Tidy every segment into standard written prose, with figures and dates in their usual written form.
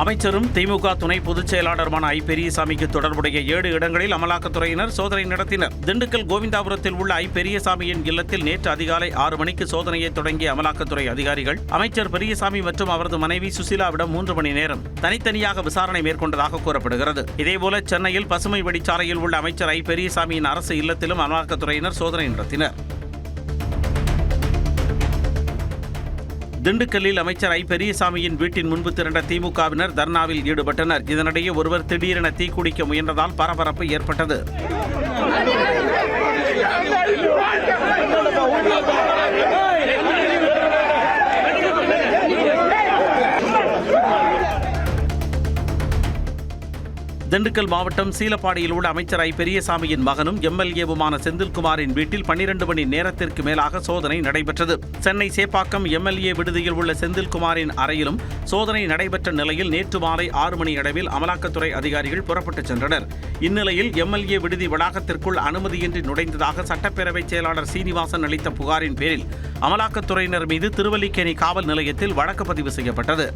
அமைச்சரும் திமுக துணை பொதுச் செயலாளருமான ஐ. பெரியசாமிக்கு தொடர்புடைய 7 இடங்களில் அமலாக்கத்துறையினர் சோதனை நடத்தினர். திண்டுக்கல் கோவிந்தாபுரத்தில் உள்ள ஐ. பெரியசாமியின் இல்லத்தில் நேற்று அதிகாலை 6 மணிக்கு சோதனையை தொடங்கிய அமலாக்கத்துறை அதிகாரிகள் அமைச்சர் பெரியசாமி மற்றும் அவரது மனைவி சுசிலாவிடம் 3 மணி நேரம் தனித்தனியாக விசாரணை மேற்கொண்டதாக கூறப்படுகிறது. இதேபோல சென்னையில் பசுமை வழிச்சாலையில் உள்ள அமைச்சர் ஐ. பெரியசாமியின் அரசு இல்லத்திலும் அமலாக்கத்துறையினர் சோதனை நடத்தினர். திண்டுக்கல்லில் அமைச்சர் ஐ. பெரியசாமியின் வீட்டின் முன்பு திரண்ட திமுகவினர் தர்ணாவில் ஈடுபட்டனர். இதனிடையே ஒருவர் திடீரென தீக்குடிக்க முயன்றதால் பரபரப்பு ஏற்பட்டது. திண்டுக்கல் மாவட்டம் சீலப்பாடியில் உள்ள அமைச்சர் ஐ. பெரியசாமியின் மகனும் எம்எல்ஏவுமான செந்தில்குமாரின் வீட்டில் 12 மணி நேரத்திற்கு மேலாக சோதனை நடைபெற்றது. சென்னை சேப்பாக்கம் எம்எல்ஏ விடுதியில் உள்ள செந்தில்குமாரின் அறையிலும் சோதனை நடைபெற்ற நிலையில் நேற்று மாலை 6 மணி அளவில் அமலாக்கத்துறை அதிகாரிகள் புறப்பட்டுச் சென்றனர். இந்நிலையில் எம்எல்ஏ விடுதி வளாகத்திற்குள் அனுமதியின்றி நுழைந்ததாக சட்டப்பேரவை செயலாளர் சீனிவாசன் அளித்த புகாரின் பேரில் அமலாக்கத்துறையினர் மீது திருவல்லிக்கேணி காவல் நிலையத்தில் வழக்கு பதிவு செய்யப்பட்டது.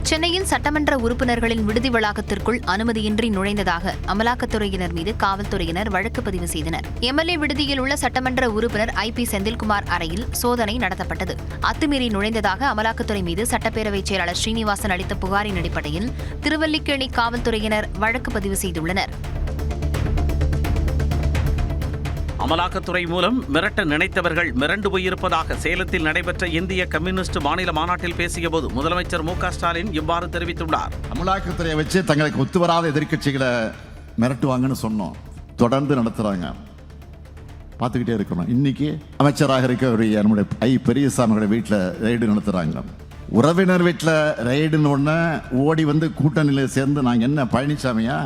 சென்னையில் சட்டமன்ற உறுப்பினர்களின் விடுதி வளாகத்திற்குள் அனுமதியின்றி நுழைந்ததாக அமலாக்கத்துறையினர் மீது காவல்துறையினர் வழக்கு பதிவு செய்தனர். எம்எல்ஏ விடுதியில் உள்ள சட்டமன்ற உறுப்பினர் ஐ. பி. செந்தில்குமார் அறையில் சோதனை நடத்தப்பட்டது. அத்துமீறி நுழைந்ததாக அமலாக்கத்துறை மீது சட்டப்பேரவை செயலாளர் ஸ்ரீனிவாசன் அளித்த புகாரின் அடிப்படையில் திருவல்லிக்கேணி காவல்துறையினர் வழக்கு பதிவு செய்துள்ளனர். அமலாக்கத்துறை மூலம் மிரட்ட நினைத்தவர்கள் மிரண்டு போயிருப்பதாக சேலத்தில் நடைபெற்ற இந்திய கம்யூனிஸ்ட் மாநில மாநாட்டில் பேசியபோது முதலமைச்சர் மு.க. ஸ்டாலின் இவ்வாறு தெரிவித்துள்ளார். அமலாக்கத்துறையை வச்சு தங்களுக்கு ஒத்துவராத எதிர்க்கட்சிகளை மிரட்டுவாங்கன்னு சொன்னோம். தொடர்ந்து நடத்துறாங்க, பார்த்துக்கிட்டே இருக்கணும். இன்னைக்கு அமைச்சராக இருக்கக்கூடிய நம்முடைய ஐ. பெரியசாமியோட வீட்டில் ரெய்டு நடத்துறாங்க. உறவினர் வீட்டில் ரெய்டுன்னு ஒன்று ஓடி வந்து கூட்டணியில் சேர்ந்து நாங்கள் என்ன பழனிசாமியா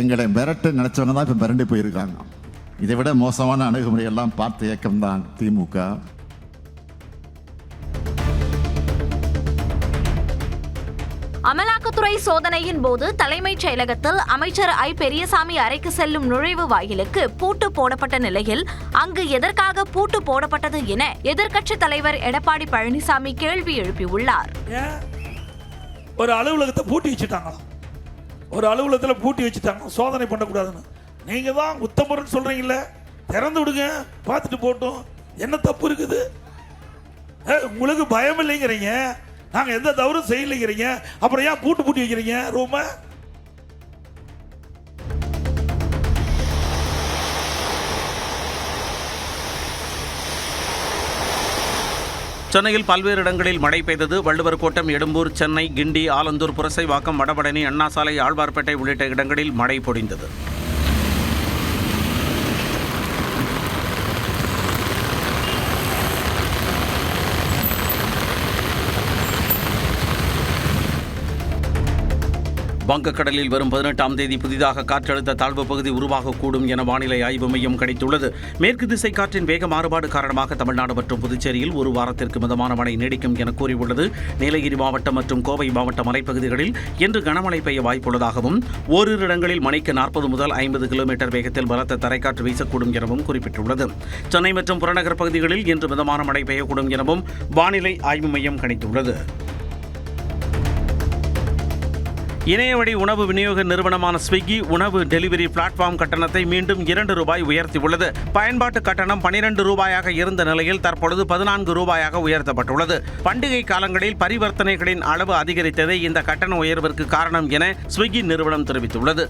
எங்களை மிரட்ட நினைச்சவங்க தான் இப்போ மிரண்டு போயிருக்காங்க. இதை விட மோசமான அணுகுமுறையெல்லாம் பார்த்த இயக்கம்தான் திமுக. அமலாக்கத்துறை சோதனையின் போது தலைமைச் செயலகத்தில் அமைச்சர் ஐ. பெரியசாமி அறைக்கு செல்லும் நுழைவு வாயிலுக்கு பூட்டு போடப்பட்ட நிலையில் அங்கு எதற்காக பூட்டு போடப்பட்டது என எதிர்க்கட்சித் தலைவர் எடப்பாடி பழனிசாமி கேள்வி எழுப்பியுள்ளார். ஒரு அலுவலகத்தை பூட்டி வச்சுட்டாங்க, ஒரு அலுவலகத்தில் பூட்டி வச்சுட்டாங்க, சோதனை பண்ணக்கூடாதுன்னு. நீங்க தான் உத்தமர்னு சொல்றீங்கல்ல, திறந்து விடுங்க, பார்த்துட்டு போட்டோம், என்ன தப்பு இருக்குது? உங்களுக்கு பயம் இல்லைங்கிறீங்க, நாங்க எந்த தவறும் செய்யலைங்கிறீங்க, அப்புறம் ஏன் பூட்டி வைக்கிறீங்க ரூம? சென்னையில் பல்வேறு இடங்களில் மழை பெய்தது. வள்ளுவர் கோட்டம், எடும்பூர், சென்னை, கிண்டி, ஆலந்தூர், புரசைவாக்கம், வடபழனி, அண்ணாசாலை, ஆழ்வார்பேட்டை உள்ளிட்ட இடங்களில் மழை பொழிந்தது. வங்கக்கடலில் வரும் 18ஆம் தேதி புதிதாக காற்றழுத்த தாழ்வு பகுதி உருவாகக்கூடும் என வானிலை ஆய்வு மையம் கணித்துள்ளது. மேற்கு திசை காற்றின் வேக மாறுபாடு காரணமாக தமிழ்நாடு மற்றும் புதுச்சேரியில் ஒரு வாரத்திற்கு மிதமான மழை நீடிக்கும் என கூறியுள்ளது. நீலகிரி மாவட்டம் மற்றும் கோவை மாவட்ட மலைப்பகுதிகளில் இன்று கனமழை பெய்ய வாய்ப்புள்ளதாகவும் ஓரிரு இடங்களில் மணிக்கு 40 முதல் 50 கிலோமீட்டர் வேகத்தில் பலத்த தரைக்காற்று வீசக்கூடும் எனவும் குறிப்பிட்டுள்ளது. சென்னை மற்றும் புறநகர் பகுதிகளில் இன்று மிதமான மழை பெய்யக்கூடும் எனவும் வானிலை ஆய்வு மையம் கணித்துள்ளது. இணையவழி உணவு விநியோக நிறுவனமான ஸ்விக்கி உணவு டெலிவரி பிளாட்ஃபார்ம் கட்டணத்தை மீண்டும் ₹2 உயர்த்தியுள்ளது. பயன்பாட்டு கட்டணம் ₹12 இருந்த நிலையில் தற்பொழுது ₹14 உயர்த்தப்பட்டுள்ளது. பண்டிகை காலங்களில் பரிவர்த்தனைகளின் அளவு அதிகரித்ததே இந்த கட்டண உயர்விற்கு காரணம் என ஸ்விக்கி நிறுவனம் தெரிவித்துள்ளது.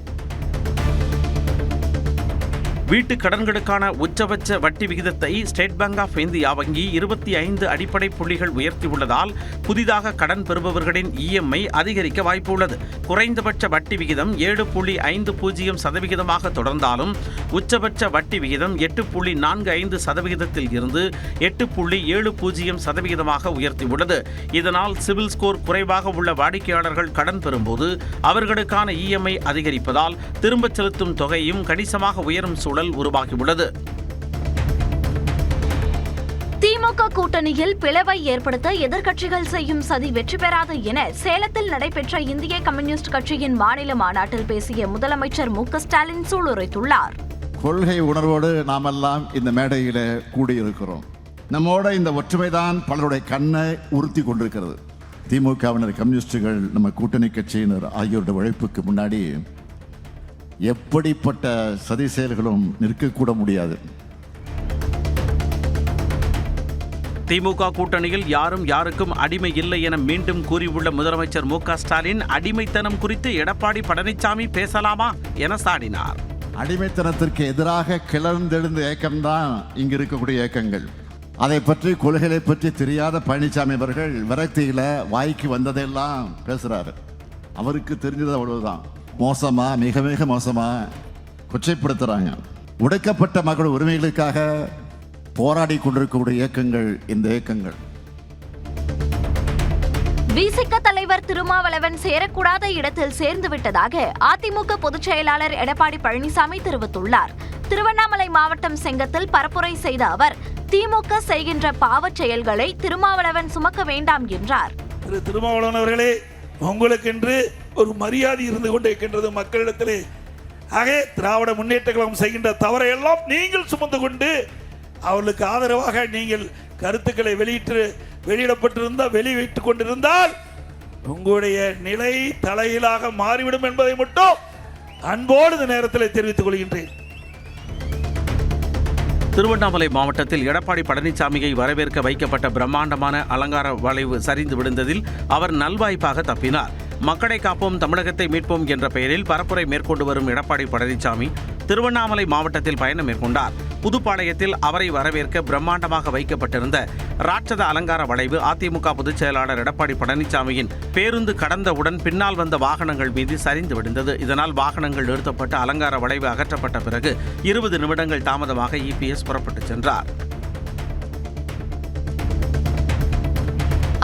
வீட்டு கடன்களுக்கான உச்சபட்ச வட்டி விகிதத்தை ஸ்டேட் பேங்க் ஆஃப் இந்தியா வங்கி 25 அடிப்படை புள்ளிகள் உயர்த்தியுள்ளதால் புதிதாக கடன் பெறுபவர்களின் இஎம்ஐ அதிகரிக்க வாய்ப்பு உள்ளது. குறைந்தபட்ச வட்டி விகிதம் 7.50% தொடர்ந்தாலும் உச்சபட்ச வட்டி விகிதம் 8.45% இருந்து 8.70% உயர்த்தியுள்ளது. இதனால் சிவில் ஸ்கோர் குறைவாக உள்ள வாடிக்கையாளர்கள் கடன் பெறும்போது அவர்களுக்கான இஎம்ஐ அதிகரிப்பதால் திரும்பச் செலுத்தும் தொகையும் கணிசமாக உயரும் சூழல் உருவாகியுள்ளது. திமுக கூட்டணியில் பிளவை ஏற்படுத்த எதிர்க்கட்சிகள் செய்யும் சதி வெற்றி பெறாது என சேலத்தில் நடைபெற்ற இந்திய கம்யூனிஸ்ட் கட்சியின் மாநில மாநாட்டில் பேசிய முதலமைச்சர் மு.க. ஸ்டாலின் சூளுரைத்துள்ளார். கொள்கை உணர்வோடு நாமெல்லாம் இந்த மேடையில கூடியிருக்கிறோம். நம்மோட இந்த ஒற்றுமைதான் பலருடைய கண்ணை உறுத்தி கொண்டிருக்கிறது. திமுகவினர், கம்யூனிஸ்டுகள், நம்ம கூட்டணி கட்சியினர் ஆகியோருடைய உழைப்புக்கு முன்னாடி எப்படிப்பட்ட சதி செயல்களும் நிற்கக்கூட முடியாது. திமுக கூட்டணியில் யாரும் யாருக்கும் அடிமை இல்லை என மீண்டும் கூறியுள்ள முதலமைச்சர் மு.க. ஸ்டாலின் அடிமைத்தனம் குறித்து எடப்பாடி பழனிசாமி பேசலாமா என சாடினார். அடிமைத்தனத்திற்கு எதிராக கிளர்ந்தெழுந்த இயக்கம்தான் இங்கு இருக்கக்கூடிய இயக்கங்கள். அதை பற்றி, கொள்கைகளை பற்றி தெரியாத பழனிசாமி அவர்கள் விரக்தியில வாய்க்கு வந்ததெல்லாம் பேசுறாரு. அவருக்கு தெரிஞ்சது அவ்வளவுதான். மோசமா, மிக மிக மோசமா கொச்சைப்படுத்துறாங்க. உடைக்கப்பட்ட மக்கள் உரிமைகளுக்காக போராடி கொண்டிருக்கக்கூடிய இயக்கங்கள் இந்த இயக்கங்கள். விசிக தலைவர் திருமாவளவன் சேரக்கூடாத இடத்தில் சேர்ந்து விட்டதாக அதிமுக பொதுச் செயலாளர் எடப்பாடி பழனிசாமி தெரிவித்துள்ளார். திருவண்ணாமலை மாவட்டம் செங்கத்தில் பரப்புரை செய்த அவர், திமுக செய்கின்ற பாவச் செயல்களை திருமாவளவன் சுமக்க வேண்டாம் என்றார். திருமாவளவன் அவர்களே, உங்களுக்கென்று ஒரு மரியாதை இருந்து கொண்டிருக்கின்றது மக்களிடத்திலே. ஆக திராவிட முன்னேற்ற கழகம் செய்கின்ற தவறையெல்லாம் நீங்கள் சுமந்து கொண்டு அவர்களுக்கு ஆதரவாக நீங்கள் கருத்துக்களை வெளியிட்டுக் கொண்டிருந்தால் உங்களுடைய நிலை தலையிலாக மாறிவிடும் என்பதை மட்டும் அன்போடு இந்த நேரத்தில் தெரிவித்துக் கொள்கின்றேன். திருவண்ணாமலை மாவட்டத்தில் எடப்பாடி பழனிசாமியை வரவேற்க வைக்கப்பட்ட பிரம்மாண்டமான அலங்கார வளைவு சரிந்து விழுந்ததில் அவர் நல்வாய்ப்பாக தப்பினார். மக்களை காப்போம், தமிழகத்தை மீட்போம் என்ற பெயரில் பரப்புரை மேற்கொண்டு வரும் எடப்பாடி பழனிசாமி திருவண்ணாமலை மாவட்டத்தில் பயணம் மேற்கொண்டார். புதுப்பாளையத்தில் அவரை வரவேற்க பிரம்மாண்டமாக வைக்கப்பட்டிருந்த ராட்சத அலங்கார வளைவு அதிமுக பொதுச் செயலாளர் எடப்பாடி பழனிசாமியின் பேருந்து கடந்தவுடன் பின்னால் வந்த வாகனங்கள் மீது சரிந்து விழுந்தது. இதனால் வாகனங்கள் நிறுத்தப்பட்டு அலங்கார வளைவு அகற்றப்பட்ட பிறகு 20 நிமிடங்கள் தாமதமாக இபிஎஸ் புறப்பட்டு சென்றார்.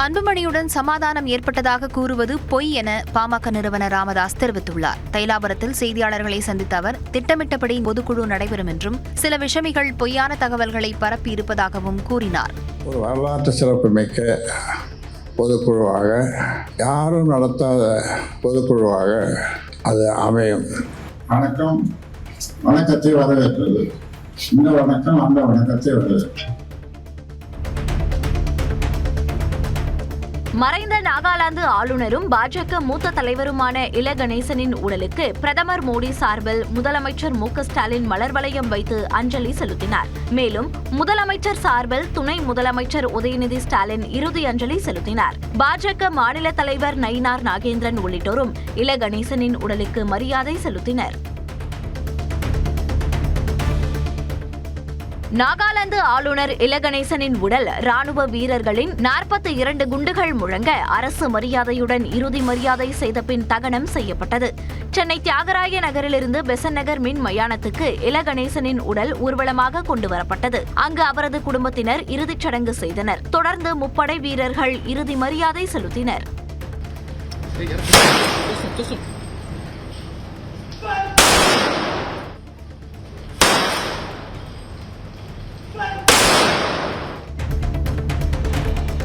அன்புமணியுடன் சமாதானம் ஏற்பட்டதாக கூறுவது பொய் என பாமக நிறுவனர் ராமதாஸ் தெரிவித்துள்ளார். தைலாபுரத்தில் செய்தியாளர்களை சந்தித்த அவர், திட்டமிட்டபடி பொதுக்குழு நடைபெறும் என்றும் சில விஷமிகள் பொய்யான தகவல்களை பரப்பி இருப்பதாகவும் கூறினார். ஒரு வரலாற்று சிறப்புமிக்க பொதுக்குழுவாக, யாரும் நடத்தாத பொதுக்குழுவாக அது அமையும். வணக்கம், வணக்கத்தை வரவேற்றது. இந்த வணக்கம் அந்த வணக்கத்தை வரவேற்றது. மறைந்த நாகாலாந்து ஆளுநரும் பாஜக மூத்த தலைவருமான இல கணேசனின் உடலுக்கு பிரதமர் மோடி சார்பில் முதலமைச்சர் மு.க. ஸ்டாலின் மலர் வளையம் வைத்து அஞ்சலி செலுத்தினார். மேலும் முதலமைச்சர் சார்பில் துணை முதலமைச்சர் உதயநிதி ஸ்டாலின் இறுதி அஞ்சலி செலுத்தினார். பாஜக மாநில தலைவர் நயினார் நாகேந்திரன் உள்ளிட்டோரும் இல கணேசனின் உடலுக்கு மரியாதை செலுத்தினர். நாகாலாந்து ஆளுநர் இல கணேசனின் உடல் ராணுவ வீரர்களின் 42 குண்டுகள் முழங்க அரசு மரியாதையுடன் இறுதி மரியாதை செய்த பின் தகனம் செய்யப்பட்டது. சென்னை தியாகராய நகரிலிருந்து பெசன் நகர் மின் மயானத்துக்கு இல கணேசனின் உடல் ஊர்வலமாக கொண்டு வரப்பட்டது. அங்கு அவரது குடும்பத்தினர் இறுதிச் சடங்கு செய்தனர். தொடர்ந்து முப்படை வீரர்கள் இறுதி மரியாதை செலுத்தினர்.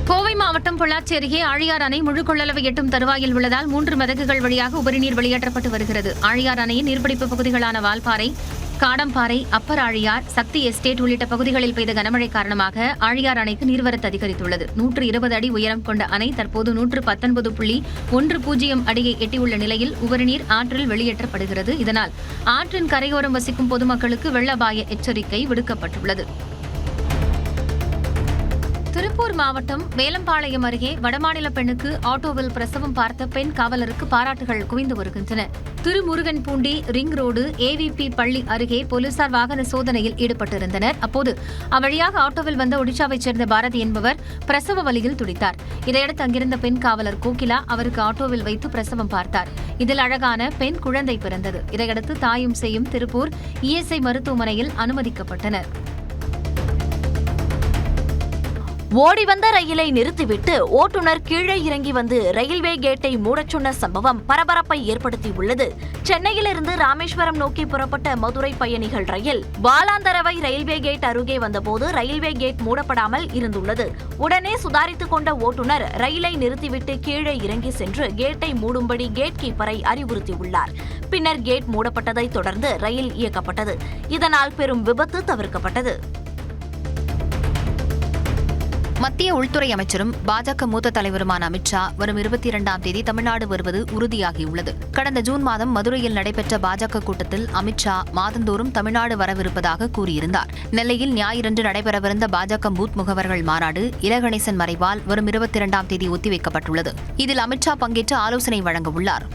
கோவை மாவட்டம் பொள்ளாச்சி அருகே ஆழியார் அணை முழு கொள்ளளவை எட்டும் தருவாயில் உள்ளதால் 3 மதகுகள் வழியாக உபரிநீர் வெளியேற்றப்பட்டு வருகிறது. ஆழியார் அணையின் நீர்பிடிப்பு பகுதிகளான வால்பாறை, காடம்பாறை, அப்பர் ஆழியார், சக்தி எஸ்டேட் உள்ளிட்ட பகுதிகளில் பெய்த கனமழை காரணமாக ஆழியார் அணைக்கு நீர்வரத்து அதிகரித்துள்ளது. 120 அடி உயரம் கொண்ட அணை தற்போது 119.10 அடியை எட்டியுள்ள நிலையில் உபரிநீர் ஆற்றில் வெளியேற்றப்படுகிறது. இதனால் ஆற்றின் கரையோரம் வசிக்கும் பொதுமக்களுக்கு வெள்ள அபாய எச்சரிக்கை விடுக்கப்பட்டுள்ளது. திருப்பூர் மாவட்டம் வேலம்பாளையம் அருகே வடமாநில பெண்ணுக்கு ஆட்டோவில் பிரசவம் பார்த்த பெண் காவலருக்கு பாராட்டுகள் குவிந்து வருகின்றன. திருமுருகன்பூண்டி ரிங் ரோடு ஏவிபி பள்ளி அருகே போலீசார் வாகன சோதனையில் ஈடுபட்டிருந்தனர். அப்போது அவ்வழியாக ஆட்டோவில் வந்த ஒடிஷாவைச் சேர்ந்த பாரதி என்பவர் பிரசவ வலியில் துடித்தார். இதையடுத்து அங்கிருந்த பெண் காவலர் கோகிலா அவருக்கு ஆட்டோவில் வைத்து பிரசவம் பார்த்தார். இதில் அழகான பெண் குழந்தை பிறந்தது. இதையடுத்து தாயும் சேயும் திருப்பூர் இஎஸ்ஐ மருத்துவமனையில் அனுமதிக்கப்பட்டனர். ஓடி வந்த ரயிலை நிறுத்திவிட்டு ஓட்டுநர் கீழே இறங்கி வந்து ரயில்வே கேட்டை மூடச் சொன்ன சம்பவம் பரபரப்பை ஏற்படுத்தியுள்ளது. சென்னையிலிருந்து ராமேஸ்வரம் நோக்கி புறப்பட்ட மதுரை பயணிகள் ரயில் வாலாந்தரவை ரயில்வே கேட் அருகே வந்தபோது ரயில்வே கேட் மூடப்படாமல் இருந்துள்ளது. உடனே சுதாரித்துக் கொண்ட ஓட்டுநர் ரயிலை நிறுத்திவிட்டு கீழே இறங்கி சென்று கேட்டை மூடும்படி கேட் கீப்பரை அறிவுறுத்தியுள்ளார். பின்னர் கேட் மூடப்பட்டதை தொடர்ந்து ரயில் இயக்கப்பட்டது. இதனால் பெரும் விபத்து தவிர்க்கப்பட்டது. மத்திய உள்துறை அமைச்சரும் பாஜக மூத்த தலைவருமான அமித்ஷா வரும் 22ஆம் தேதி தமிழ்நாடு வருவது உறுதியாகியுள்ளது. கடந்த ஜூன் மாதம் மதுரையில் நடைபெற்ற பாஜக கூட்டத்தில் அமித்ஷா மாதந்தோறும் தமிழ்நாடு வரவிருப்பதாக கூறியிருந்தார். நெல்லையில் ஞாயிறன்று நடைபெறவிருந்த பாஜக பூத் முகவர்கள் மாநாடு இலகணேசன் மறைவால் வரும் 22ஆம் தேதி ஒத்திவைக்கப்பட்டுள்ளது. இதில் அமித்ஷா பங்கேற்று ஆலோசனை வழங்க உள்ளார்.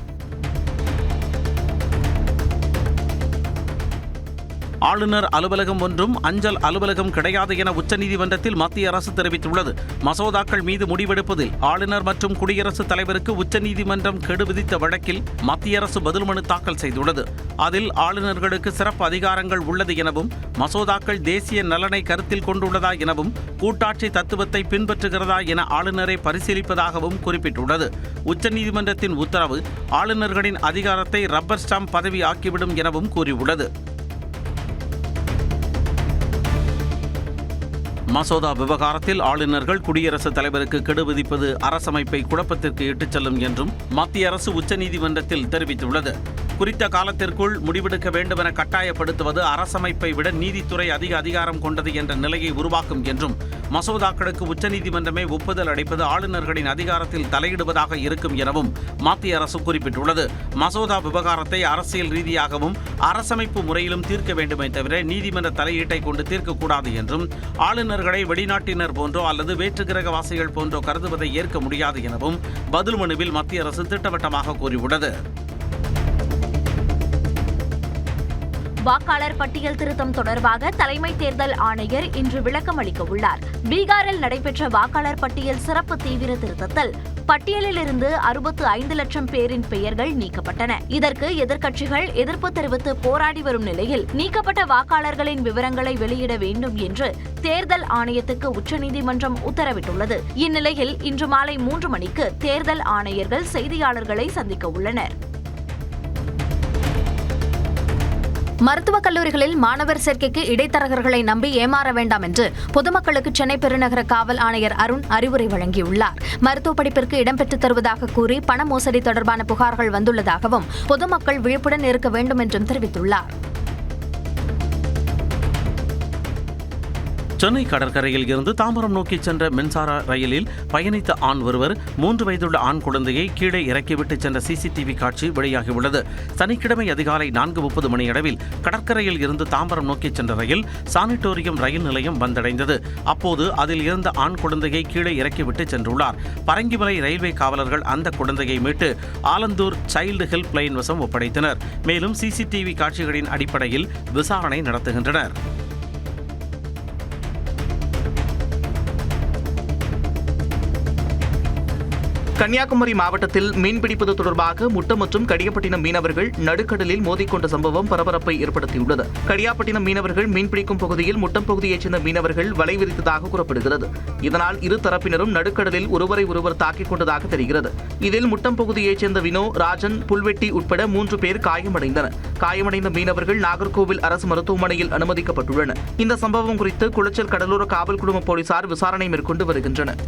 ஆளுநர் அலுவலகம் ஒன்றும் அஞ்சல் அலுவலகம் கிடையாது என உச்சநீதிமன்றத்தில் மத்திய அரசு தெரிவித்துள்ளது. மசோதாக்கள் மீது முடிவெடுப்பதில் ஆளுநர் மற்றும் குடியரசுத் தலைவருக்கு உச்சநீதிமன்றம் கெடு விதித்த வழக்கில் மத்திய அரசு பதில் மனு தாக்கல் செய்துள்ளது. அதில் ஆளுநர்களுக்கு சிறப்பு அதிகாரங்கள் உள்ளது எனவும் மசோதாக்கள் தேசிய நலனை கருத்தில் கொண்டுள்ளதா எனவும் கூட்டாட்சி தத்துவத்தை பின்பற்றுகிறதா என ஆளுநரை பரிசீலிப்பதாகவும் குறிப்பிட்டுள்ளது. உச்சநீதிமன்றத்தின் உத்தரவு ஆளுநர்களின் அதிகாரத்தை ரப்பர் ஸ்டாம்ப் பதவி ஆக்கிவிடும் எனவும் கூறியுள்ளது. மசோதா விவகாரத்தில் ஆளுநர்கள் குடியரசுத் தலைவருக்கு கெடு விதிப்பது அரசமைப்பை குழப்பத்திற்கு இட்டுச் செல்லும் என்றும் மத்திய அரசு உச்சநீதிமன்றத்தில் தெரிவித்துள்ளது. குறித்த காலத்திற்குள் முடிவெடுக்க வேண்டும் என கட்டாயப்படுத்துவது அரசமைப்பை விட நீதித்துறை அதிக அதிகாரம் கொண்டது என்ற நிலையை உருவாக்கும் என்றும் மசோதாக்களுக்கு உச்சநீதிமன்றமே ஒப்புதல் அளிப்பது ஆளுநர்களின் அதிகாரத்தில் தலையிடுவதாக இருக்கும் எனவும் மத்திய அரசு குறிப்பிட்டுள்ளது. மசோதா விவகாரத்தை அரசியல் ரீதியாகவும் அரசமைப்பு முறையிலும் தீர்க்க வேண்டுமே தவிர நீதிமன்ற தலையீட்டை கொண்டு தீர்க்கக்கூடாது என்றும் ஆளுநர்களை வெளிநாட்டினர் போன்றோ அல்லது வேற்று கிரகவாசிகள் போன்றோ கருதுவதை ஏற்க முடியாது எனவும் பதில் மனுவில் மத்திய அரசு திட்டவட்டமாக கூறியுள்ளது. வாக்காளர் பட்டியல் திருத்தம் தொடர்பாக தலைமை தேர்தல் ஆணையர் இன்று விளக்கம் அளிக்க உள்ளார். பீகாரில் நடைபெற்ற வாக்காளர் பட்டியல் சிறப்பு தீவிர திருத்தத்தில் பட்டியலில் இருந்து 65 லட்சம் பேரின் பெயர்கள் நீக்கப்பட்டன. இதற்கு எதிர்க்கட்சிகள் எதிர்ப்பு தெரிவித்து போராடி வரும் நிலையில் நீக்கப்பட்ட வாக்காளர்களின் விவரங்களை வெளியிட வேண்டும் என்று தேர்தல் ஆணையத்துக்கு உச்சநீதிமன்றம் உத்தரவிட்டுள்ளது. இந்நிலையில் இன்று மாலை 3 மணிக்கு தேர்தல் ஆணையர்கள் செய்தியாளர்களை சந்திக்க உள்ளனர். மருத்துவக் கல்லூரிகளில் மாணவர் சேர்க்கைக்கு இடைத்தரகர்களை நம்பி ஏமாற வேண்டாம் என்று பொதுமக்களுக்கு சென்னை பெருநகர காவல் ஆணையர் அருண் அறிவுரை வழங்கியுள்ளார். மருத்துவ படிப்பிற்கு இடம்பெற்றுத் தருவதாக கூறி பண மோசடி தொடர்பான புகார்கள் வந்துள்ளதாகவும் பொதுமக்கள் விழிப்புடன் இருக்க வேண்டும் என்றும் தெரிவித்துள்ளார். சென்னை கடற்கரையில் இருந்து தாம்பரம் நோக்கி சென்ற மின்சார ரயிலில் பயணித்த ஆண் ஒருவர் 3 வயதுள்ள ஆண் குழந்தையை கீழே இறக்கிவிட்டு சென்ற சிசிடிவி காட்சி வெளியாகியுள்ளது. சனிக்கிழமை அதிகாலை 4:30 மணியளவில் கடற்கரையில் இருந்து தாம்பரம் நோக்கி சென்ற ரயில் சானிட்டோரியம் ரயில் நிலையம் வந்தடைந்தது. அப்போது அதில் இருந்த ஆண் குழந்தையை கீழே இறக்கிவிட்டு சென்றுள்ளார். பரங்கிமலை ரயில்வே காவலர்கள் அந்த குழந்தையை மீட்டு ஆலந்தூர் சைல்டு ஹெல்ப் லைன் வசம் ஒப்படைத்தனர். மேலும் சிசிடிவி காட்சிகளின் அடிப்படையில் விசாரணை நடத்துகின்றனர். கன்னியாகுமரி மாவட்டத்தில் மீன்பிடிப்பது தொடர்பாக முட்டம் மற்றும் கடியாப்பட்டினம் மீனவர்கள் நடுக்கடலில் மோதிக்கொண்ட சம்பவம் பரபரப்பை ஏற்படுத்தியுள்ளது. கடியாப்பட்டினம் மீனவர்கள் மீன்பிடிக்கும் பகுதியில் முட்டம் பகுதியைச் சேர்ந்த மீனவர்கள் வலை விரித்ததாக கூறப்படுகிறது. இதனால் இரு தரப்பினரும் நடுக்கடலில் ஒருவரை ஒருவர் தாக்கிக் கொண்டதாக தெரிகிறது. இதில் முட்டம் பகுதியைச் சேர்ந்த வினோ, ராஜன், புல்வெட்டி உட்பட 3 பேர் காயமடைந்தனர். காயமடைந்த மீனவர்கள் நாகர்கோவில் அரசு மருத்துவமனையில் அனுமதிக்கப்பட்டுள்ளனர். இந்த சம்பவம் குறித்து குளச்சல் கடலோர காவல் குழும போலீசார் விசாரணை மேற்கொண்டு வருகின்றனர்.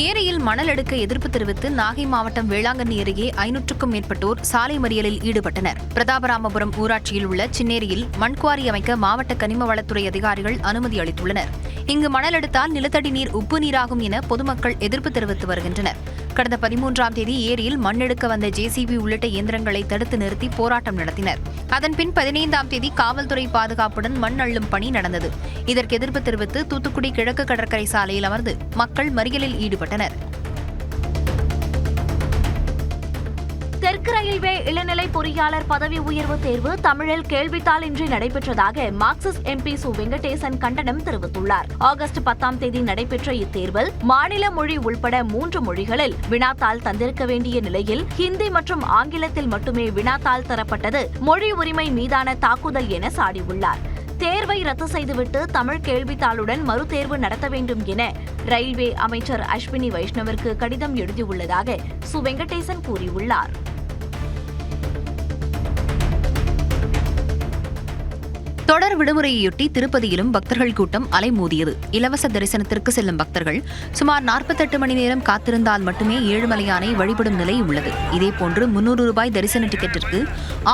ஏரியில் மணல் எடுக்க எதிர்ப்பு தெரிவித்து நாகை மாவட்டம் வேளாங்கண்ணி அருகே 500க்கும் மேற்பட்டோர் சாலை மறியலில் ஈடுபட்டனர். பிரதாபராமபுரம் ஊராட்சியில் உள்ள சின்னேரியில் மண்குவாரி அமைக்க மாவட்ட கனிம வளத்துறை அதிகாரிகள் அனுமதி அளித்துள்ளனர். இங்கு மணல் எடுத்தால் நிலத்தடி நீர் உப்பு நீராகும் என பொதுமக்கள் எதிர்ப்பு தெரிவித்து வருகின்றனர். கடந்த 13ஆம் தேதி ஏரியில் மண் எடுக்க வந்த ஜேசிபி உள்ளிட்ட இயந்திரங்களை தடுத்து நிறுத்தி போராட்டம் நடத்தினர். அதன்பின் 15ஆம் தேதி காவல்துறை பாதுகாப்புடன் மண் அள்ளும் பணி நடந்தது. இதற்கு எதிர்ப்பு தெரிவித்து தூத்துக்குடி கிழக்கு கடற்கரை சாலையில் அமர்ந்து மக்கள் மறியலில் ஈடுபட்டனர். தெற்கு ரயில்வே இளநிலை பொறியாளர் பதவி உயர்வு தேர்வு தமிழில் கேள்வித்தாளின்றி நடைபெற்றதாக மார்க்சிஸ்ட் எம்பி சு வெங்கடேசன் கண்டனம் தெரிவித்துள்ளார். ஆகஸ்ட் 10ஆம் தேதி நடைபெற்ற இத்தேர்வில் மாநில மொழி உள்பட 3 மொழிகளில் வினாத்தாள் தந்திருக்க வேண்டிய நிலையில் ஹிந்தி மற்றும் ஆங்கிலத்தில் மட்டுமே வினாத்தாள் தரப்பட்டது மொழி உரிமை மீதான தாக்குதல் என சாடியுள்ளார். தேர்வை ரத்து செய்துவிட்டு தமிழ் கேள்வித்தாளுடன் மறுதேர்வு நடத்த வேண்டும் என ரயில்வே அமைச்சர் அஸ்வினி வைஷ்ணவிற்கு கடிதம் எழுதியுள்ளதாக சு வெங்கடேசன் கூறியுள்ளார். தொடர் விடுமுறையொட்டி திருப்பதியிலும் பக்தர்கள் கூட்டம் அலைமோதியது. இலவச தரிசனத்திற்கு செல்லும் பக்தர்கள் சுமார் 48 மணி நேரம் காத்திருந்தால் மட்டுமே ஏழுமலையானை வழிபடும் நிலை உள்ளது. இதேபோன்று 300 ரூபாய் தரிசன டிக்கெட்டிற்கு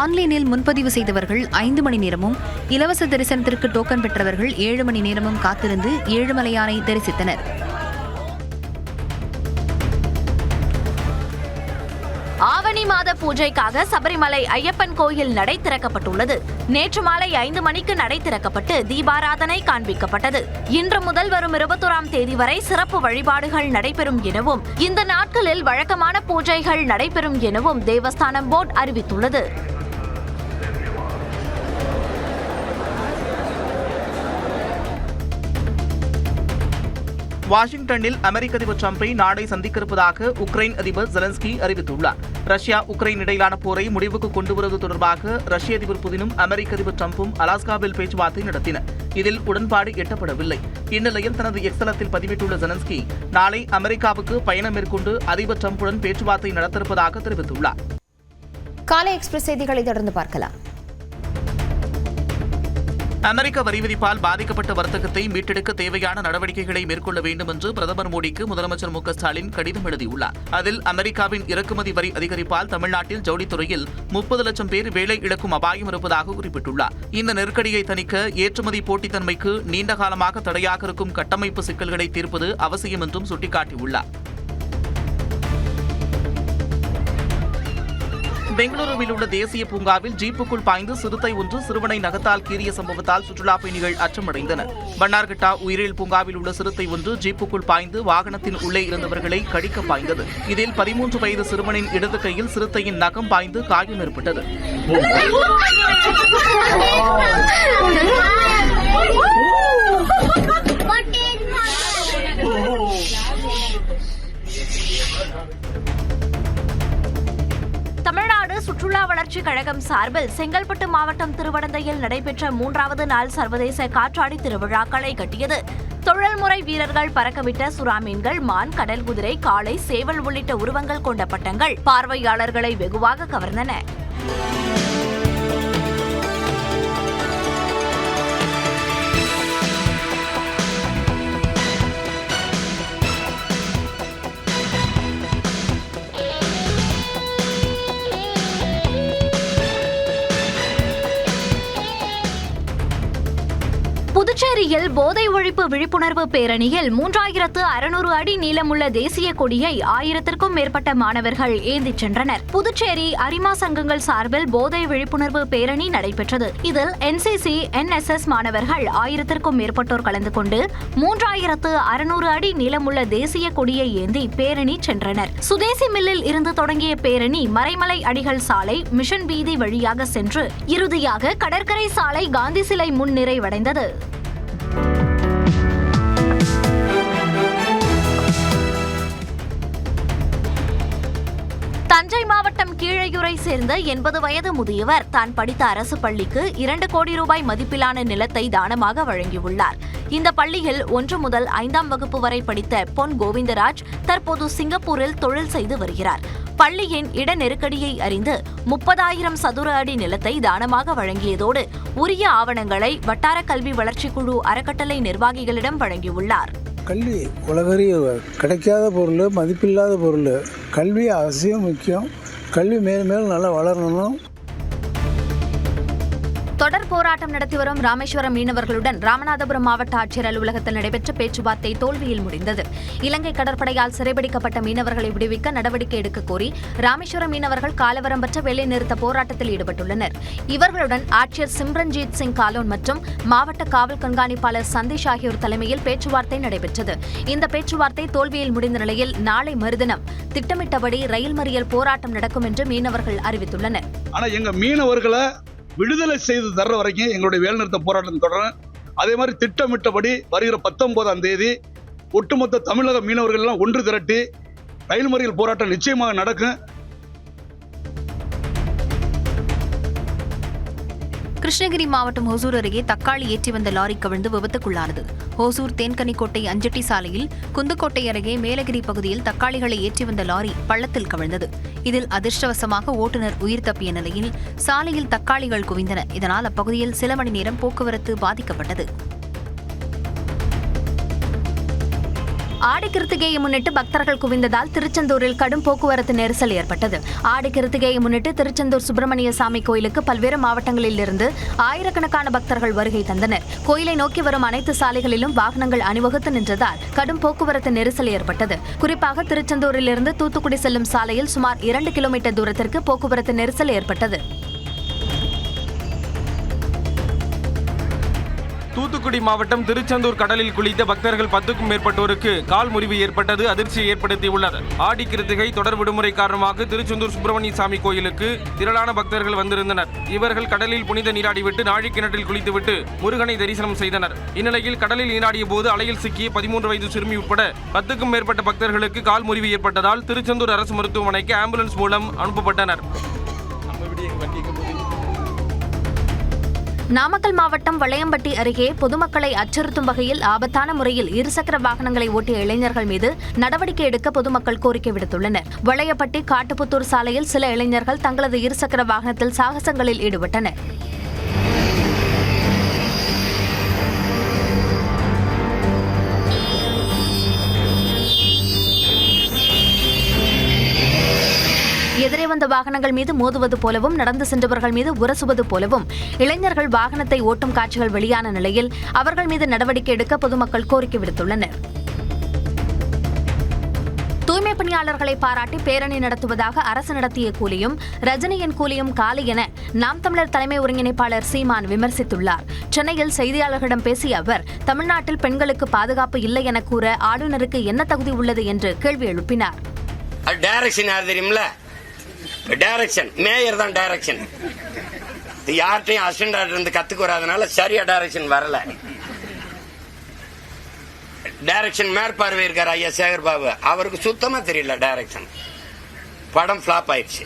ஆன்லைனில் முன்பதிவு செய்தவர்கள் 5 மணி நேரமும், இலவச தரிசனத்திற்கு டோக்கன் பெற்றவர்கள் 7 மணி நேரமும் காத்திருந்து ஏழுமலையானை தரிசித்தனர். ஆவணி மாத பூஜைக்காக சபரிமலை ஐயப்பன் கோயில் நடை திறக்கப்பட்டுள்ளது. நேற்று மாலை 5 மணிக்கு நடை திறக்கப்பட்டு தீபாராதனை காண்பிக்கப்பட்டது. இன்று முதல் வரும் 21ஆம் தேதி வரை சிறப்பு வழிபாடுகள் நடைபெறும் எனவும், இந்த நாட்களில் வழக்கமான பூஜைகள் நடைபெறும் எனவும் தேவஸ்தானம் போர்டு அறிவித்துள்ளது. வாஷிங்டனில் அமெரிக்க அதிபர் டிரம்பை நாளை சந்திக்க இருப்பதாக உக்ரைன் அதிபர் ஜெலன்ஸ்கி அறிவித்துள்ளார். ரஷ்யா உக்ரைன் இடையிலான போரை முடிவுக்கு கொண்டுவருவது தொடர்பாக ரஷ்ய அதிபர் புதினும் அமெரிக்க அதிபர் டிரம்பும் அலாஸ்காவில் பேச்சுவார்த்தை நடத்தினர். இதில் உடன்பாடு எட்டப்படவில்லை. இந்நிலையில் தனது எக்ஸலத்தில் பதிவிட்டுள்ள ஜெலன்ஸ்கி நாளை அமெரிக்காவுக்கு பயணம் மேற்கொண்டு அதிபர் டிரம்புடன் பேச்சுவார்த்தை நடத்திருப்பதாக தெரிவித்துள்ளார். காலை எக்ஸ்பிரஸ் செய்திகளை தொடர்ந்து பார்க்கலாம். அமெரிக்க வரி விதிப்பால் பாதிக்கப்பட்ட வர்த்தகத்தை மீட்டெடுக்க தேவையான நடவடிக்கைகளை மேற்கொள்ள வேண்டும் என்று பிரதமர் மோடிக்கு முதலமைச்சர் மு க ஸ்டாலின் கடிதம் எழுதியுள்ளார். அதில் அமெரிக்காவின் இறக்குமதி வரி அதிகரிப்பால் தமிழ்நாட்டில் ஜவுளித்துறையில் 30 லட்சம் பேர் வேலை இழக்கும் அபாயம் இருப்பதாக குறிப்பிட்டுள்ளார். இந்த நெருக்கடியை தணிக்க ஏற்றுமதி போட்டித்தன்மைக்கு நீண்ட காலமாக தடையாக இருக்கும் கட்டமைப்பு சிக்கல்களை தீர்ப்பது அவசியம் என்றும் சுட்டிக்காட்டியுள்ளார். பெங்களூருவில் உள்ள தேசிய பூங்காவில் ஜீப்புக்குள் பாய்ந்து சிறுத்தை ஒன்று சிறுவனை நகத்தால் கீறிய சம்பவத்தால் சுற்றுலா பயணிகள் அச்சமடைந்தனர். பன்னார்கட்டா உயிரியல் பூங்காவில் உள்ள சிறுத்தை ஒன்று ஜீப்புக்குள் பாய்ந்து வாகனத்தின் உள்ளே இருந்தவர்களை கடிக்க பாய்ந்தது. இதில் 13 வயது சிறுவனின் இடது கையில் சிறுத்தையின் நகம் பாய்ந்து காயம் ஏற்பட்டது. தமிழ்நாடு சுற்றுலா வளர்ச்சிக் கழகம் சார்பில் செங்கல்பட்டு மாவட்டம் திருவடந்தையில் நடைபெற்ற 3வது நாள் சர்வதேச காற்றாடி திருவிழா களை கட்டியது. தொழில்முறை வீரர்கள் பறக்கவிட்ட சுறா மீன்கள், மான், கடல் குதிரை, காளை, சேவல் உள்ளிட்ட உருவங்கள் கொண்ட பட்டங்கள் பார்வையாளர்களை வெகுவாக கவர்ந்தன. புதுச்சேரியில் போதை ஒழிப்பு விழிப்புணர்வு பேரணியில் 3600 அடி நீளமுள்ள தேசிய கொடியை 1000க்கும் மேற்பட்ட மாணவர்கள் ஏந்திச் சென்றனர். புதுச்சேரி அரிமா சங்கங்கள் சார்பில் போதை விழிப்புணர்வு பேரணி நடைபெற்றது. இதில் NCC, NSS மாணவர்கள் 1000க்கும் மேற்பட்டோர் கலந்து கொண்டு 3600 அடி நீளமுள்ள தேசிய கொடியை ஏந்தி பேரணி சென்றனர். சுதேசி மில்லில் இருந்து தொடங்கிய பேரணி மறைமலை அடிகள் சாலை, மிஷன் வீதி வழியாக சென்று இறுதியாக கடற்கரை சாலை, காந்தி சிலை முன் நிறைவடைந்தது. தஞ்சை மாவட்டம் கீழையூரை சேர்ந்த 80 வயது முதியவர் தான் படித்த அரசு பள்ளிக்கு 2 கோடி ரூபாய் மதிப்பிலான நிலத்தை தானமாக வழங்கியுள்ளார். இந்த பள்ளியில் 1 முதல் 5ஆம் வகுப்பு வரை படித்த பொன் கோவிந்தராஜ் தற்போது சிங்கப்பூரில் தொழில் செய்து வருகிறார். பள்ளியின் இட நெருக்கடியை அறிந்து 30,000 சதுர அடி நிலத்தை தானமாக வழங்கியதோடு உரிய ஆவணங்களை வட்டார கல்வி வளர்ச்சிக்குழு அறக்கட்டளை நிர்வாகிகளிடம் வழங்கியுள்ளார். கல்வி உலகறிய கிடைக்காத பொருள், மதிப்பில்லாத பொருள். கல்வி அவசியம் முக்கியம். கல்வி மேலும் மேலும் நல்லா வளரணும். தொடர் போராட்டம் நடத்தி வரும் ராமேஸ்வரம் மீனவர்களுடன் ராமநாதபுரம் மாவட்ட ஆட்சியர் அலுவலகத்தில் நடைபெற்ற பேச்சுவார்த்தை தோல்வியில் முடிந்தது. இலங்கை கடற்படையால் சிறைபிடிக்கப்பட்ட மீனவர்களை விடுவிக்க நடவடிக்கை எடுக்க கோரி ராமேஸ்வரம் மீனவர்கள் காலவரம்பற்ற வேலைநிறுத்த போராட்டத்தில் ஈடுபட்டுள்ளனர். இவர்களுடன் ஆட்சியர் சிம்ரன்ஜீத் சிங் காலோன் மற்றும் மாவட்ட காவல் கண்காணிப்பாளர் சந்தீஷ் ஆகியோர் தலைமையில் பேச்சுவார்த்தை நடைபெற்றது. இந்த பேச்சுவார்த்தை தோல்வியில் முடிந்த நிலையில் நாளை மறுதினம் திட்டமிட்டபடி ரயில் மறியல் போராட்டம் நடக்கும் என்று மீனவர்கள் அறிவித்துள்ளனர். ஆனா எங்க மீனவர்களை விடுதலை செய்து தர்ற வரைக்கும் எங்களுடைய வேலைநிறுத்த போராட்டம் தொடரும். அதே மாதிரி திட்டமிட்டபடி வருகிற 19ஆம் தேதி ஒட்டுமொத்த தமிழக மீனவர்கள் எல்லாம் ஒன்று திரட்டி ரயில் மறியல் போராட்டம் நிச்சயமாக நடக்கும். கிருஷ்ணகிரி மாவட்டம் ஒசூர் அருகே தக்காளி ஏற்றி வந்த லாரி கவிழ்ந்து விபத்துக்குள்ளானது. ஓசூர் தேன்கனிக்கோட்டை அஞ்சட்டி சாலையில் குந்துக்கோட்டை அருகே மேலகிரி பகுதியில் தக்காளிகளை ஏற்றி வந்த லாரி பள்ளத்தில் கவிழ்ந்தது. இதில் அதிர்ஷ்டவசமாக ஓட்டுநர் உயிர் தப்பிய நிலையில் சாலையில் தக்காளிகள் குவிந்தன. இதனால் அப்பகுதியில் சில மணி நேரம் போக்குவரத்து பாதிக்கப்பட்டது. ஆடி கிருத்திகையை முன்னிட்டு பக்தர்கள் குவிந்ததால் திருச்செந்தூரில் கடும் போக்குவரத்து நெரிசல் ஏற்பட்டது. ஆடி கிருத்திகையை முன்னிட்டு திருச்செந்தூர் சுப்பிரமணிய சாமி கோயிலுக்கு பல்வேறு மாவட்டங்களில் இருந்து ஆயிரக்கணக்கான பக்தர்கள் வருகை தந்தனர். கோயிலை நோக்கி வரும் அனைத்து சாலைகளிலும் வாகனங்கள் அணிவகுத்து நின்றதால் கடும் போக்குவரத்து நெரிசல் ஏற்பட்டது. குறிப்பாக திருச்செந்தூரிலிருந்து தூத்துக்குடி செல்லும் சாலையில் சுமார் 2 கிலோமீட்டர் தூரத்திற்கு போக்குவரத்து நெரிசல் ஏற்பட்டது. தூத்துக்குடி மாவட்டம் திருச்செந்தூர் கடலில் குளித்த பக்தர்கள் 10க்கும் மேற்பட்டோருக்கு கால் முறிவு ஏற்பட்டது அதிர்ச்சியை ஏற்படுத்தியுள்ளது. ஆடி கிருத்திகை தொடர் விடுமுறை காரணமாக திருச்செந்தூர் சுப்பிரமணிய சாமி கோயிலுக்கு திரளான பக்தர்கள் வந்திருந்தனர். இவர்கள் கடலில் புனித நீராடிவிட்டு நாழிக்கிணற்றில் குளித்துவிட்டு முருகனை தரிசனம் செய்தனர். இந்நிலையில் கடலில் நீராடிய போது அலையில் சிக்கிய 13 வயது சிறுமி உட்பட 10க்கும் மேற்பட்ட பக்தர்களுக்கு கால் முறிவு ஏற்பட்டதால் திருச்செந்தூர் அரசு மருத்துவமனைக்கு ஆம்புலன்ஸ் மூலம் அனுப்பப்பட்டனர். நாமக்கல் மாவட்டம் வளையம்பட்டி அருகே பொதுமக்களை அச்சுறுத்தும் வகையில் ஆபத்தான முறையில் இருசக்கர வாகனங்களை ஓட்டிய இளைஞர்கள் மீது நடவடிக்கை எடுக்க பொதுமக்கள் கோரிக்கை விடுத்துள்ளனர். வளையம்பட்டி காட்டுப்புத்தூர் சாலையில் சில இளைஞர்கள் தங்களது இருசக்கர வாகனத்தில் சாகசங்களில் ஈடுபட்டனர். எதிரே வந்த வாகனங்கள் மீது மோதுவது போலவும் நடந்து சென்றவர்கள் மீது உரசுவது போலவும் இளைஞர்கள் வாகனத்தை ஓட்டும் காட்சிகள் வெளியான நிலையில் அவர்கள் மீது நடவடிக்கை எடுக்க பொதுமக்கள் கோரிக்கை விடுத்துள்ளனர். தூய்மை பணியாளர்களை பாராட்டி பேரணி நடத்துவதாக அரசு நடத்திய கூலியும் ரஜினியின் கூலியும் காலி என நாம் தமிழர் தலைமை ஒருங்கிணைப்பாளர் சீமான் விமர்சித்துள்ளார். சென்னையில் செய்தியாளர்களிடம் பேசிய அவர் தமிழ்நாட்டில் பெண்களுக்கு பாதுகாப்பு இல்லை என கூற ஆளுநருக்கு என்ன தகுதி உள்ளது என்று கேள்வி எழுப்பினார். டைரக்ஷன் மேயர் தான் டைரக்ஷன். யார்கிட்டையும் அசிஸ்டன்ட் இருந்து கத்துக்கு வராதனால சரியா டைரக்ஷன் வரல. டைரக்ஷன் மேற்பார்வை இருக்கார் ஐயா சேகர் பாபு, அவருக்கு சுத்தமா தெரியல டைரக்ஷன். படம் பிளாப் ஆயிடுச்சு.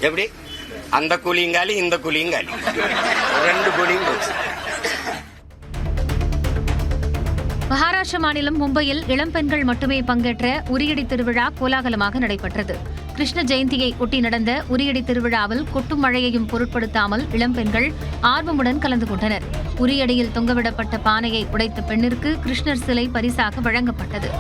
எப்படி அந்த கூலிங்காலி இந்த கூலிங்காலி 2 கூலியும் போச்சு. மகாராஷ்டிர மாநிலம் மும்பையில் இளம்பெண்கள் மட்டுமே பங்கேற்ற உரியடி திருவிழா கோலாகலமாக நடைபெற்றது. கிருஷ்ண ஜெயந்தியை ஒட்டி நடந்த உரியடி திருவிழாவில் கொட்டும் மழையையும் பொருட்படுத்தாமல் இளம்பெண்கள் ஆர்வமுடன் கலந்து கொண்டனர். உரியடியில் தொங்கவிடப்பட்ட பானையை உடைத்த பெண்ணிற்கு கிருஷ்ணர் சிலை பரிசாக வழங்கப்பட்டது.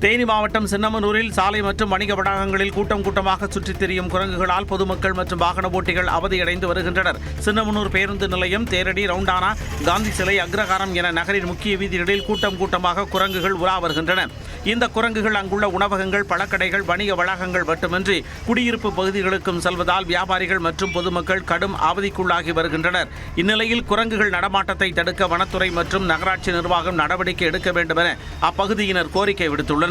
தேனி மாவட்டம் சின்னமனூரில் சாலை மற்றும் வணிக வளாகங்களில் கூட்டமாக சுற்றித் திரியும் குரங்குகளால் பொதுமக்கள் மற்றும் வாகன ஓட்டிகள் அவதியடைந்து வருகின்றனர். சின்னமனூர் பேருந்து நிலையம், தேரடி, ரவுண்டானா, காந்தி சிலை, அக்ரஹாரம் என நகரின் முக்கிய வீதிகளில் கூட்டமாக குரங்குகள் உலா வருகின்றன. இந்த குரங்குகள் அங்குள்ள உணவகங்கள், பழக்கடைகள், வணிக வளாகங்கள் மட்டுமின்றி குடியிருப்பு பகுதிகளுக்கும் செல்வதால் வியாபாரிகள் மற்றும் பொதுமக்கள் கடும் அவதிக்குள்ளாகி வருகின்றனர். இந்நிலையில் குரங்குகள் நடமாட்டத்தை தடுக்க வனத்துறை மற்றும் நகராட்சி நிர்வாகம் நடவடிக்கை எடுக்க வேண்டும் என அப்பகுதியினர் கோரிக்கை விடுத்துள்ளனர்.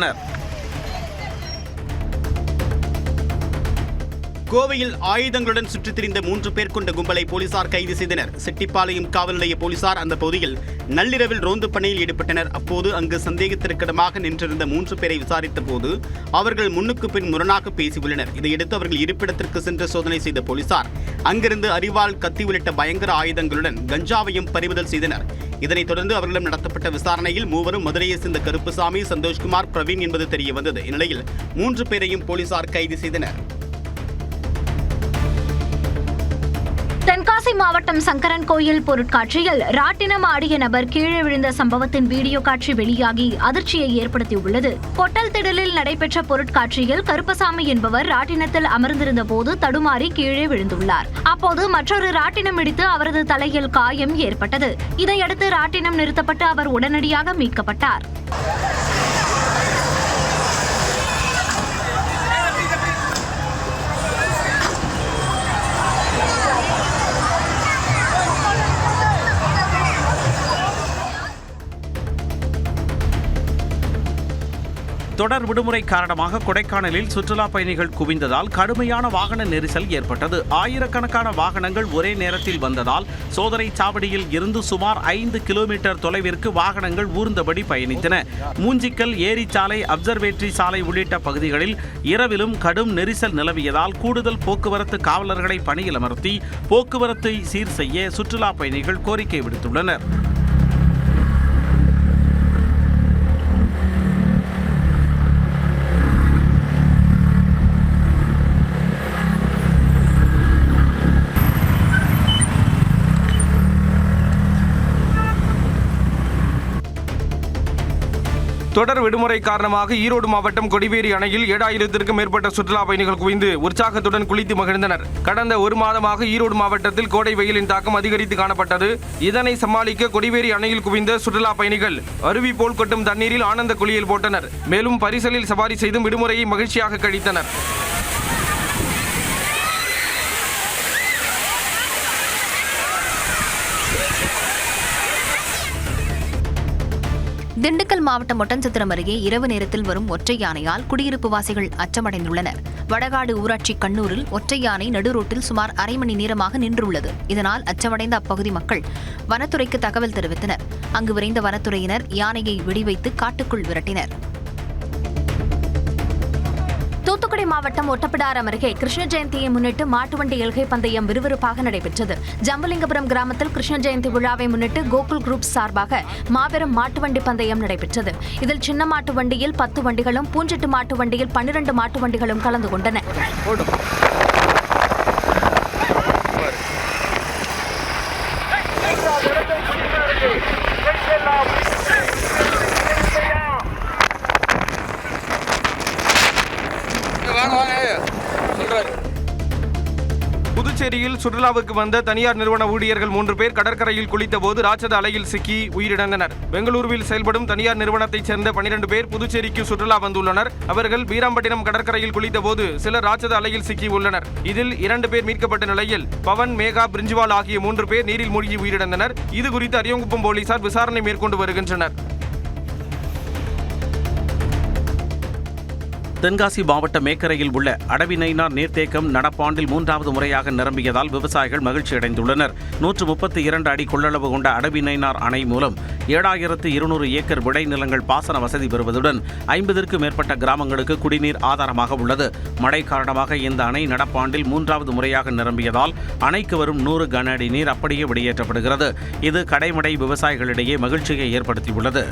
கோவையில் ஆயுதங்களுடன் சுற்றித் திரிந்த 3 பேர் கொண்ட கும்பலை போலீசார் கைது செய்தனர். செட்டிப்பாளையம் காவல் நிலைய போலீசார் அந்த பகுதியில் நள்ளிரவில் ரோந்து பணியில் ஈடுபட்டனர். அப்போது அங்கு சந்தேகத்திற்கிடமாக நின்றிருந்த 3 பேரை விசாரித்த போது அவர்கள் முன்னுக்கு பின் முரணாக பேசியுள்ளனர். இதையடுத்து அவர்கள் இருப்பிடத்திற்கு சென்று சோதனை செய்த போலீசார் அங்கிருந்து அரிவாள், கத்தி உள்ளிட்ட பயங்கர ஆயுதங்களுடன் கஞ்சாவையும் பறிமுதல் செய்தனர். இதனைத் தொடர்ந்து அவர்களிடம் நடத்தப்பட்ட விசாரணையில் 3 மதுரையை சேர்ந்த கருப்புசாமி, சந்தோஷ்குமார், பிரவீன் என்பது தெரியவந்தது. இந்நிலையில் 3 பேரையும் போலீசார் கைது செய்தனர். தென்காசி மாவட்டம் சங்கரன் கோயில் பொருட்காட்சியில் ராட்டினம் ஆடிய நபர் கீழே விழுந்த சம்பவத்தின் வீடியோ காட்சி வெளியாகி அதிர்ச்சியை ஏற்படுத்தியுள்ளது. பொட்டல் திடலில் நடைபெற்ற பொருட்காட்சியில் கருப்பசாமி என்பவர் ராட்டினத்தில் அமர்ந்திருந்த போது தடுமாறி கீழே விழுந்துள்ளார். அப்போது மற்றொரு ராட்டினம் இடித்து அவரது தலையில் காயம் ஏற்பட்டது. இதையடுத்து ராட்டினம் நிறுத்தப்பட்டு அவர் உடனடியாக மீட்கப்பட்டார். தொடர் விடுமுறை காரணமாக கொடைக்கானலில் சுற்றுலா பயணிகள் குவிந்ததால் கடுமையான வாகன நெரிசல் ஏற்பட்டது. ஆயிரக்கணக்கான வாகனங்கள் ஒரே நேரத்தில் வந்ததால் சோதனை சாவடியில் இருந்து சுமார் 5 கிலோமீட்டர் தொலைவிற்கு வாகனங்கள் ஊர்ந்தபடி பயணித்தன. மூஞ்சிக்கல் ஏரி சாலை, அப்சர்வேட்டரி சாலை உள்ளிட்ட பகுதிகளில் இரவிலும் கடும் நெரிசல் நிலவியதால் கூடுதல் போக்குவரத்து காவலர்களை பணியில் அமர்த்தி போக்குவரத்தை சீர் செய்ய சுற்றுலா பயணிகள் கோரிக்கை விடுத்துள்ளனர். தொடர் விடுமுறை காரணமாக ஈரோடு மாவட்டம் கொடிவேரி அணையில் 7000க்கும் மேற்பட்ட சுற்றுலா பயணிகள் குவிந்து உற்சாகத்துடன் குளித்து மகிழ்ந்தனர். கடந்த ஒரு மாதமாக ஈரோடு மாவட்டத்தில் கோடை வெயிலின் தாக்கம் அதிகரித்து காணப்பட்டது. இதனை சமாளிக்க கொடிவேரி அணையில் குவிந்த சுற்றுலா பயணிகள் அருவி போல் கொட்டும் தண்ணீரில் ஆனந்த குளியல் போட்டனர். மேலும் பரிசலில் சவாரி செய்தும் விடுமுறையை மகிழ்ச்சியாக கழித்தனர். திண்டுக்கல் மாவட்டம் ஒட்டன்சத்திரம் அருகே இரவு நேரத்தில் வரும் ஒற்றை யானையால் குடியிருப்பு வாசிகள் அச்சமடைந்துள்ளனர். வடகாடு ஊராட்சி கண்ணூரில் ஒற்றை யானை நடுரோட்டில் சுமார் அரை மணி நேரமாக நின்றுள்ளது. இதனால் அச்சமடைந்த அப்பகுதி மக்கள் வனத்துறைக்கு தகவல் தெரிவித்தனர். அங்கு விரைந்த வனத்துறையினர் யானையை வெடிவைத்து காட்டுக்குள் விரட்டினர். தூத்துக்குடி மாவட்டம் ஒட்டப்பிடாரம் அருகே கிருஷ்ண ஜெயந்தியை முன்னிட்டு மாட்டுவண்டி எல்கை பந்தயம் விறுவிறுப்பாக நடைபெற்றது. ஜம்பலிங்கபுரம் கிராமத்தில் கிருஷ்ண ஜெயந்தி விழாவை முன்னிட்டு கோகுல் குரூப் சார்பாக மாபெரும் மாட்டுவண்டி பந்தயம் நடைபெற்றது. இதில் சின்ன மாட்டு வண்டியில் 10 வண்டிகளும், பூஞ்செட்டு மாட்டு வண்டியில் 12 மாட்டு வண்டிகளும் கலந்து கொண்டன. புதுச்சேரியில் சுற்றுலாவுக்கு வந்த தனியார் நிறுவன ஊழியர்கள் 3 பேர் கடற்கரையில் குளித்தபோது ராட்சத அலையில் சிக்கி உயிரிழந்தனர். பெங்களூருவில் செயல்படும் தனியார் நிறுவனத்தைச் சேர்ந்த 12 பேர் புதுச்சேரிக்கு சுற்றுலா வந்துள்ளனர். அவர்கள் வீராம்பட்டினம் கடற்கரையில் குளித்தபோது சிலர் ராட்சத அலையில் சிக்கி உள்ளனர். இதில் 2 பேர் மீட்கப்பட்ட நிலையில் பவன், மேகா, பிரிஞ்சுவால் ஆகிய 3 பேர் நீரில் மூழ்கி உயிரிழந்தனர். இதுகுறித்து அரியங்குப்பம் போலீசார் விசாரணை மேற்கொண்டு வருகின்றனர். தென்காசி மாவட்ட மேக்கரையில் உள்ள அடவி நயினார் நீர்த்தேக்கம் நடப்பாண்டில் 3வது முறையாக நிரம்பியதால் விவசாயிகள் மகிழ்ச்சியடைந்துள்ளனர். 132 அடி கொள்ளளவு கொண்ட அடவி நயினார் அணை மூலம் 7200 ஏக்கர் விளை நிலங்கள் பாசன வசதி பெறுவதுடன் 50க்கும் மேற்பட்ட கிராமங்களுக்கு குடிநீர் ஆதாரமாக உள்ளது. மழை காரணமாக இந்த அணை நடப்பாண்டில் 3வது முறையாக நிரம்பியதால் அணைக்கு வரும் 100 கன அடி நீர் அப்படியே வெளியேற்றப்படுகிறது. இது கடைமடை விவசாயிகளிடையே மகிழ்ச்சியை ஏற்படுத்தியுள்ளது.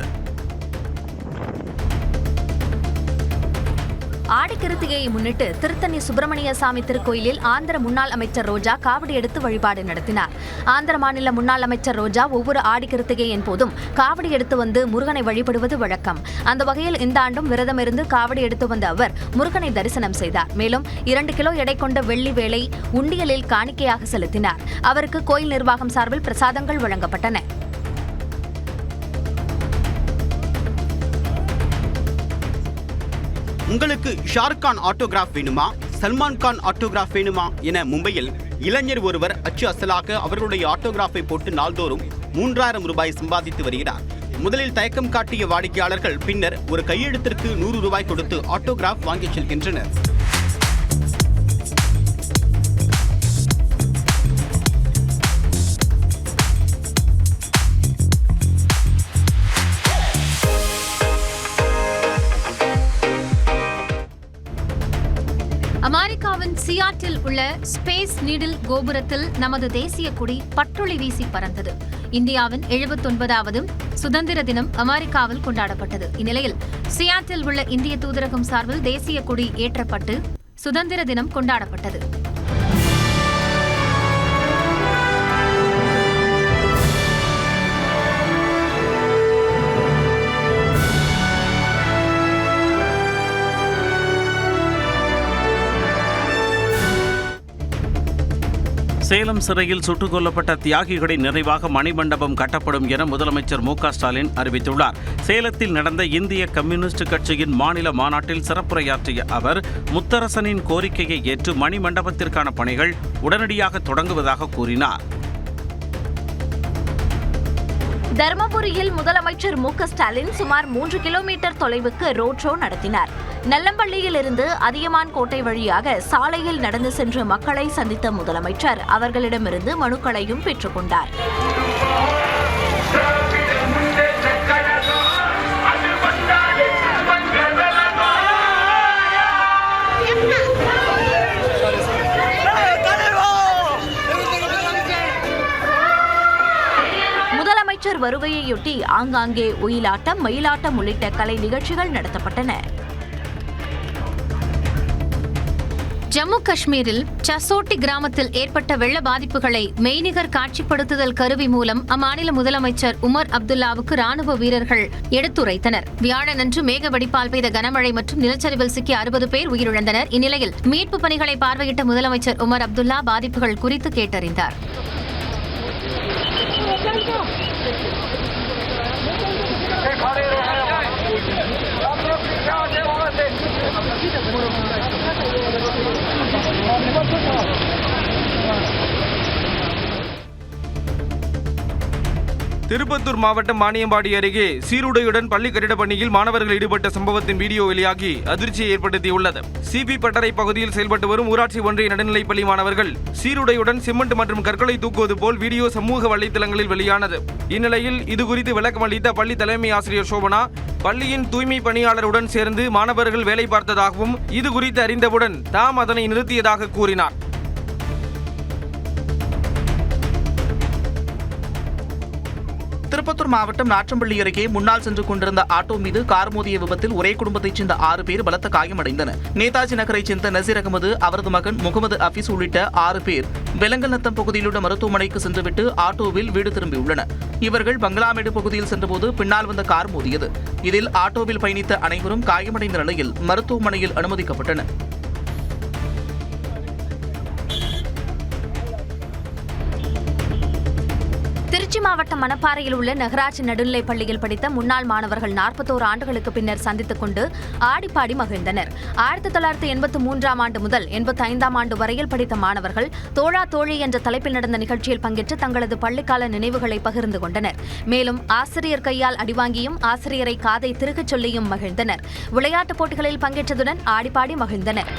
ஆடிக்கிருத்திகையை முன்னிட்டு திருத்தணி சுப்பிரமணிய சாமி திருக்கோயிலில் ஆந்திர முன்னாள் அமைச்சர் ரோஜா காவடி எடுத்து வழிபாடு நடத்தினார். ஆந்திர மாநில முன்னாள் அமைச்சர் ரோஜா ஒவ்வொரு ஆடிக்கிருத்திகையின் போதும் காவடி எடுத்து வந்து முருகனை வழிபடுவது வழக்கம். அந்த வகையில் இந்த ஆண்டும் விரதமிருந்து காவடி எடுத்து வந்த அவர் முருகனை தரிசனம் செய்தார். மேலும் 2 கிலோ எடை கொண்ட வெள்ளி வேலை உண்டியலில் காணிக்கையாக செலுத்தினார். அவருக்கு கோயில் நிர்வாகம் சார்பில் பிரசாதங்கள் வழங்கப்பட்டன. உங்களுக்கு ஷாருக் கான் ஆட்டோகிராஃப் வேணுமா, சல்மான் கான் ஆட்டோகிராஃப் வேணுமா என மும்பையில் இளைஞர் ஒருவர் அச்சு அசலாக அவர்களுடைய ஆட்டோகிராஃபை போட்டு நாள்தோறும் 3000 ரூபாய் சம்பாதித்து வருகிறார். முதலில் தயக்கம் காட்டிய வாடிக்கையாளர்கள் பின்னர் ஒரு கையெழுத்திற்கு 100 ரூபாய் கொடுத்து ஆட்டோகிராஃப் வாங்கிச் செல்கின்றனர். அமெரிக்காவின் சியாட்டில் உள்ள ஸ்பேஸ் நீடில் கோபுரத்தில் நமது தேசிய கொடி பட்டொளி வீசி பறந்தது. இந்தியாவின் 79வது சுதந்திர தினம் அமெரிக்காவில் கொண்டாடப்பட்டது. இந்நிலையில் சியாட்டில் உள்ள இந்திய தூதரகம் சார்பில் தேசிய கொடி ஏற்றப்பட்டு சுதந்திர தினம் கொண்டாடப்பட்டது. சேலம் சிறையில் சுட்டுக் கொல்லப்பட்ட தியாகிகளின் நினைவாக மணிமண்டபம் கட்டப்படும் என முதலமைச்சர் மு.க. ஸ்டாலின் அறிவித்துள்ளார். சேலத்தில் நடந்த இந்திய கம்யூனிஸ்ட் கட்சியின் மாநில மாநாட்டில் சிறப்புரையாற்றிய அவர் முத்தரசனின் கோரிக்கையை ஏற்று மணிமண்டபத்திற்கான பணிகள் உடனடியாக தொடங்குவதாக கூறினார். தருமபுரியில் முதலமைச்சர் மு.க.ஸ்டாலின் சுமார் 3 கிலோமீட்டர் தொலைவுக்கு ரோட் ஷோ நடத்தினார். நல்லம்பள்ளியிலிருந்து அதியமான் கோட்டை வழியாக சாலையில் நடந்து சென்று மக்களை சந்தித்த முதலமைச்சர் அவர்களிடமிருந்து மனுக்களையும் பெற்றுக்கொண்டார். முதலமைச்சர் வருகையையொட்டி ஆங்காங்கே ஒயிலாட்டம், மயிலாட்டம் உள்ளிட்ட கலை நிகழ்ச்சிகள் நடத்தப்பட்டன. ஜம்மு காஷ்மீரில் சசோட்டி கிராமத்தில் ஏற்பட்ட வெள்ள பாதிப்புகளை மெய்நிகர் காட்சிப்படுத்துதல் கருவி மூலம் அம்மாநில முதலமைச்சர் உமர் அப்துல்லாவுக்கு ராணுவ வீரர்கள் எடுத்துரைத்தனர். வியாழனன்று மேக வடிப்பால் பெய்த கனமழை மற்றும் நிலச்சரிவில் சிக்கிய 60 பேர் உயிரிழந்தனர். இந்நிலையில் மீட்பு பணிகளை பார்வையிட்ட முதலமைச்சர் உமர் அப்துல்லா பாதிப்புகள் குறித்து கேட்டறிந்தார். திருப்பத்தூர் மாவட்டம் வாணியம்பாடி அருகே சீருடையுடன் பள்ளி கட்டிட பணியில் மாணவர்கள் ஈடுபட்ட சம்பவத்தின் வீடியோ வெளியாகி அதிர்ச்சியை ஏற்படுத்தியுள்ளது. சிபி பட்டறை பகுதியில் செயல்பட்டு வரும் ஊராட்சி ஒன்றிய நடுநிலைப்பள்ளி மாணவர்கள் சீருடையுடன் சிமெண்ட் மற்றும் கற்களை தூக்குவது போல் வீடியோ சமூக வலைதளங்களில் வெளியானது. இந்நிலையில் இதுகுறித்து விளக்கம் அளித்த பள்ளி தலைமை ஆசிரியர் சோபனா, பள்ளியின் தூய்மை பணியாளருடன் சேர்ந்து மாணவர்கள் வேலை பார்த்ததாகவும் இதுகுறித்து அறிந்தவுடன் தாம் அதனை நிறுத்தியதாக கூறினார். திருப்பத்தூர் மாவட்டம் நாற்றம்பள்ளி அருகே முன்னால் சென்று கொண்டிருந்த ஆட்டோ மீது கார் மோதிய விபத்தில் ஒரே குடும்பத்தைச் சேர்ந்த 6 பேர் பலத்த காயமடைந்தனர். நேதாஜி நகரைச் சேர்ந்த நசீர் அகமது, அவரது மகன் முகமது அபீஸ் உள்ளிட்ட 6 பேர் வெலங்கநத்தம் பகுதியில் உள்ள மருத்துவமனைக்கு சென்றுவிட்டு ஆட்டோவில் வீடு திரும்பியுள்ளனர். இவர்கள் பங்களாமேடு பகுதியில் சென்றபோது பின்னால் வந்த கார் மோதியது. இதில் ஆட்டோவில் பயணித்த அனைவரும் காயமடைந்த நிலையில் மருத்துவமனையில் அனுமதிக்கப்பட்டனர். திருச்சி மாவட்டம் மணப்பாறையில் உள்ள நகராட்சி நடுநிலைப் பள்ளியில் படித்த முன்னாள் மாணவர்கள் 41 ஆண்டுகளுக்கு பின்னர் சந்தித்துக் கொண்டு ஆடிப்பாடி மகிழ்ந்தனர். 1983ஆம் ஆண்டு முதல் 85ஆம் ஆண்டு வரையில் படித்த மாணவர்கள் தோழா தோழி என்ற தலைப்பில் நடந்த நிகழ்ச்சியில் பங்கேற்று தங்களது பள்ளிக்கால நினைவுகளை பகிர்ந்து கொண்டனர். மேலும் ஆசிரியர் கையால் அடிவாங்கியும் ஆசிரியரை காதை திருகச் சொல்லியும் மகிழ்ந்தனர். விளையாட்டுப் போட்டிகளில் பங்கேற்றதுடன் ஆடிப்பாடி மகிழ்ந்தனர்.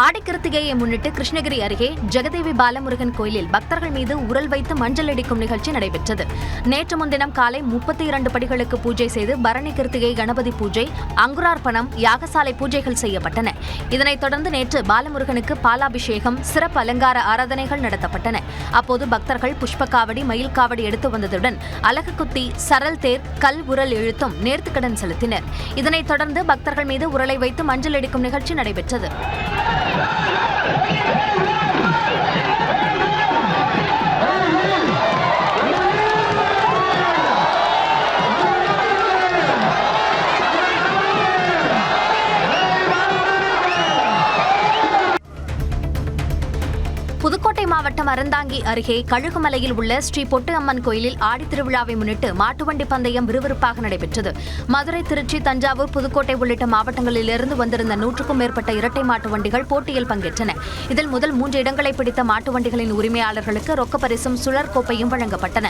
ஆடிக்கிருத்திகையை முன்னிட்டு கிருஷ்ணகிரி அருகே ஜெகதேவி பாலமுருகன் கோயிலில் பக்தர்கள் மீது உரல் வைத்து மஞ்சள் அடிக்கும் நிகழ்ச்சி நடைபெற்றது. நேற்று முன்தினம் காலை 32 படிகளுக்கு பூஜை செய்து பரணி கிருத்திகை, கணபதி பூஜை, அங்குரார்ப்பணம், யாகசாலை பூஜைகள் செய்யப்பட்டன. இதனைத் தொடர்ந்து நேற்று பாலமுருகனுக்கு பாலாபிஷேகம், சிறப்பு அலங்கார ஆராதனைகள் நடத்தப்பட்டன. அப்போது பக்தர்கள் புஷ்பக்காவடி, மயில் காவடி எடுத்து வந்ததுடன் அலகு குத்தி, சரல் தேர், கல் உரல் இழுத்தும் நேர்த்திக்கடன் செலுத்தினர். இதனைத் தொடர்ந்து பக்தர்கள் மீது உரலை வைத்து மஞ்சள் அடிக்கும் நிகழ்ச்சி நடைபெற்றது. புதுக்கோட்டை மாவட்டம் அறந்தாங்கி அருகே கழுகுமலையில் உள்ள ஸ்ரீ பொட்டு அம்மன் கோயிலில் ஆடித்திருவிழாவை முன்னிட்டு மாட்டுவண்டி பந்தயம் விறுவிறுப்பாக நடைபெற்றது. மதுரை, திருச்சி, தஞ்சாவூர், புதுக்கோட்டை உள்ளிட்ட மாவட்டங்களிலிருந்து வந்திருந்த 100க்கும் மேற்பட்ட இரட்டை மாட்டு வண்டிகள் போட்டியில் பங்கேற்றன. இதில் முதல் 3 இடங்களை பிடித்த மாட்டு வண்டிகளின் உரிமையாளர்களுக்கு ரொக்க பரிசும் சுழற் கோப்பையும் வழங்கப்பட்டன.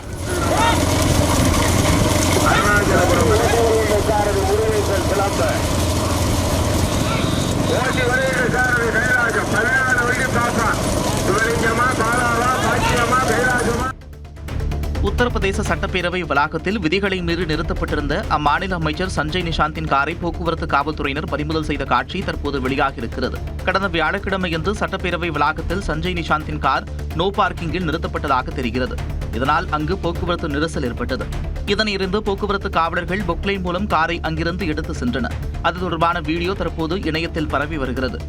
உத்தரப்பிரதேச சட்டப்பேரவை வளாகத்தில் விதிகளை மீறி நிறுத்தப்பட்டிருந்த அம்மாநில அமைச்சர் சஞ்சய் நிஷாந்தின் காரை போக்குவரத்து காவல்துறையினர் பறிமுதல் செய்த காட்சி தற்போது வெளியாகியிருக்கிறது. கடந்த வியாழக்கிழமையன்று சட்டப்பேரவை வளாகத்தில் சஞ்சய் நிஷாந்தின் கார் நோ பார்க்கிங்கில் நிறுத்தப்பட்டதாக தெரிகிறது. இதனால் அங்கு போக்குவரத்து நெரிசல் ஏற்பட்டது. இதனையறிந்து போக்குவரத்து காவலர்கள் பொக்லைன் மூலம் காரை அங்கிருந்து எடுத்து சென்றனர். அது தொடர்பான வீடியோ தற்போது இணையத்தில் பரவி வருகிறது.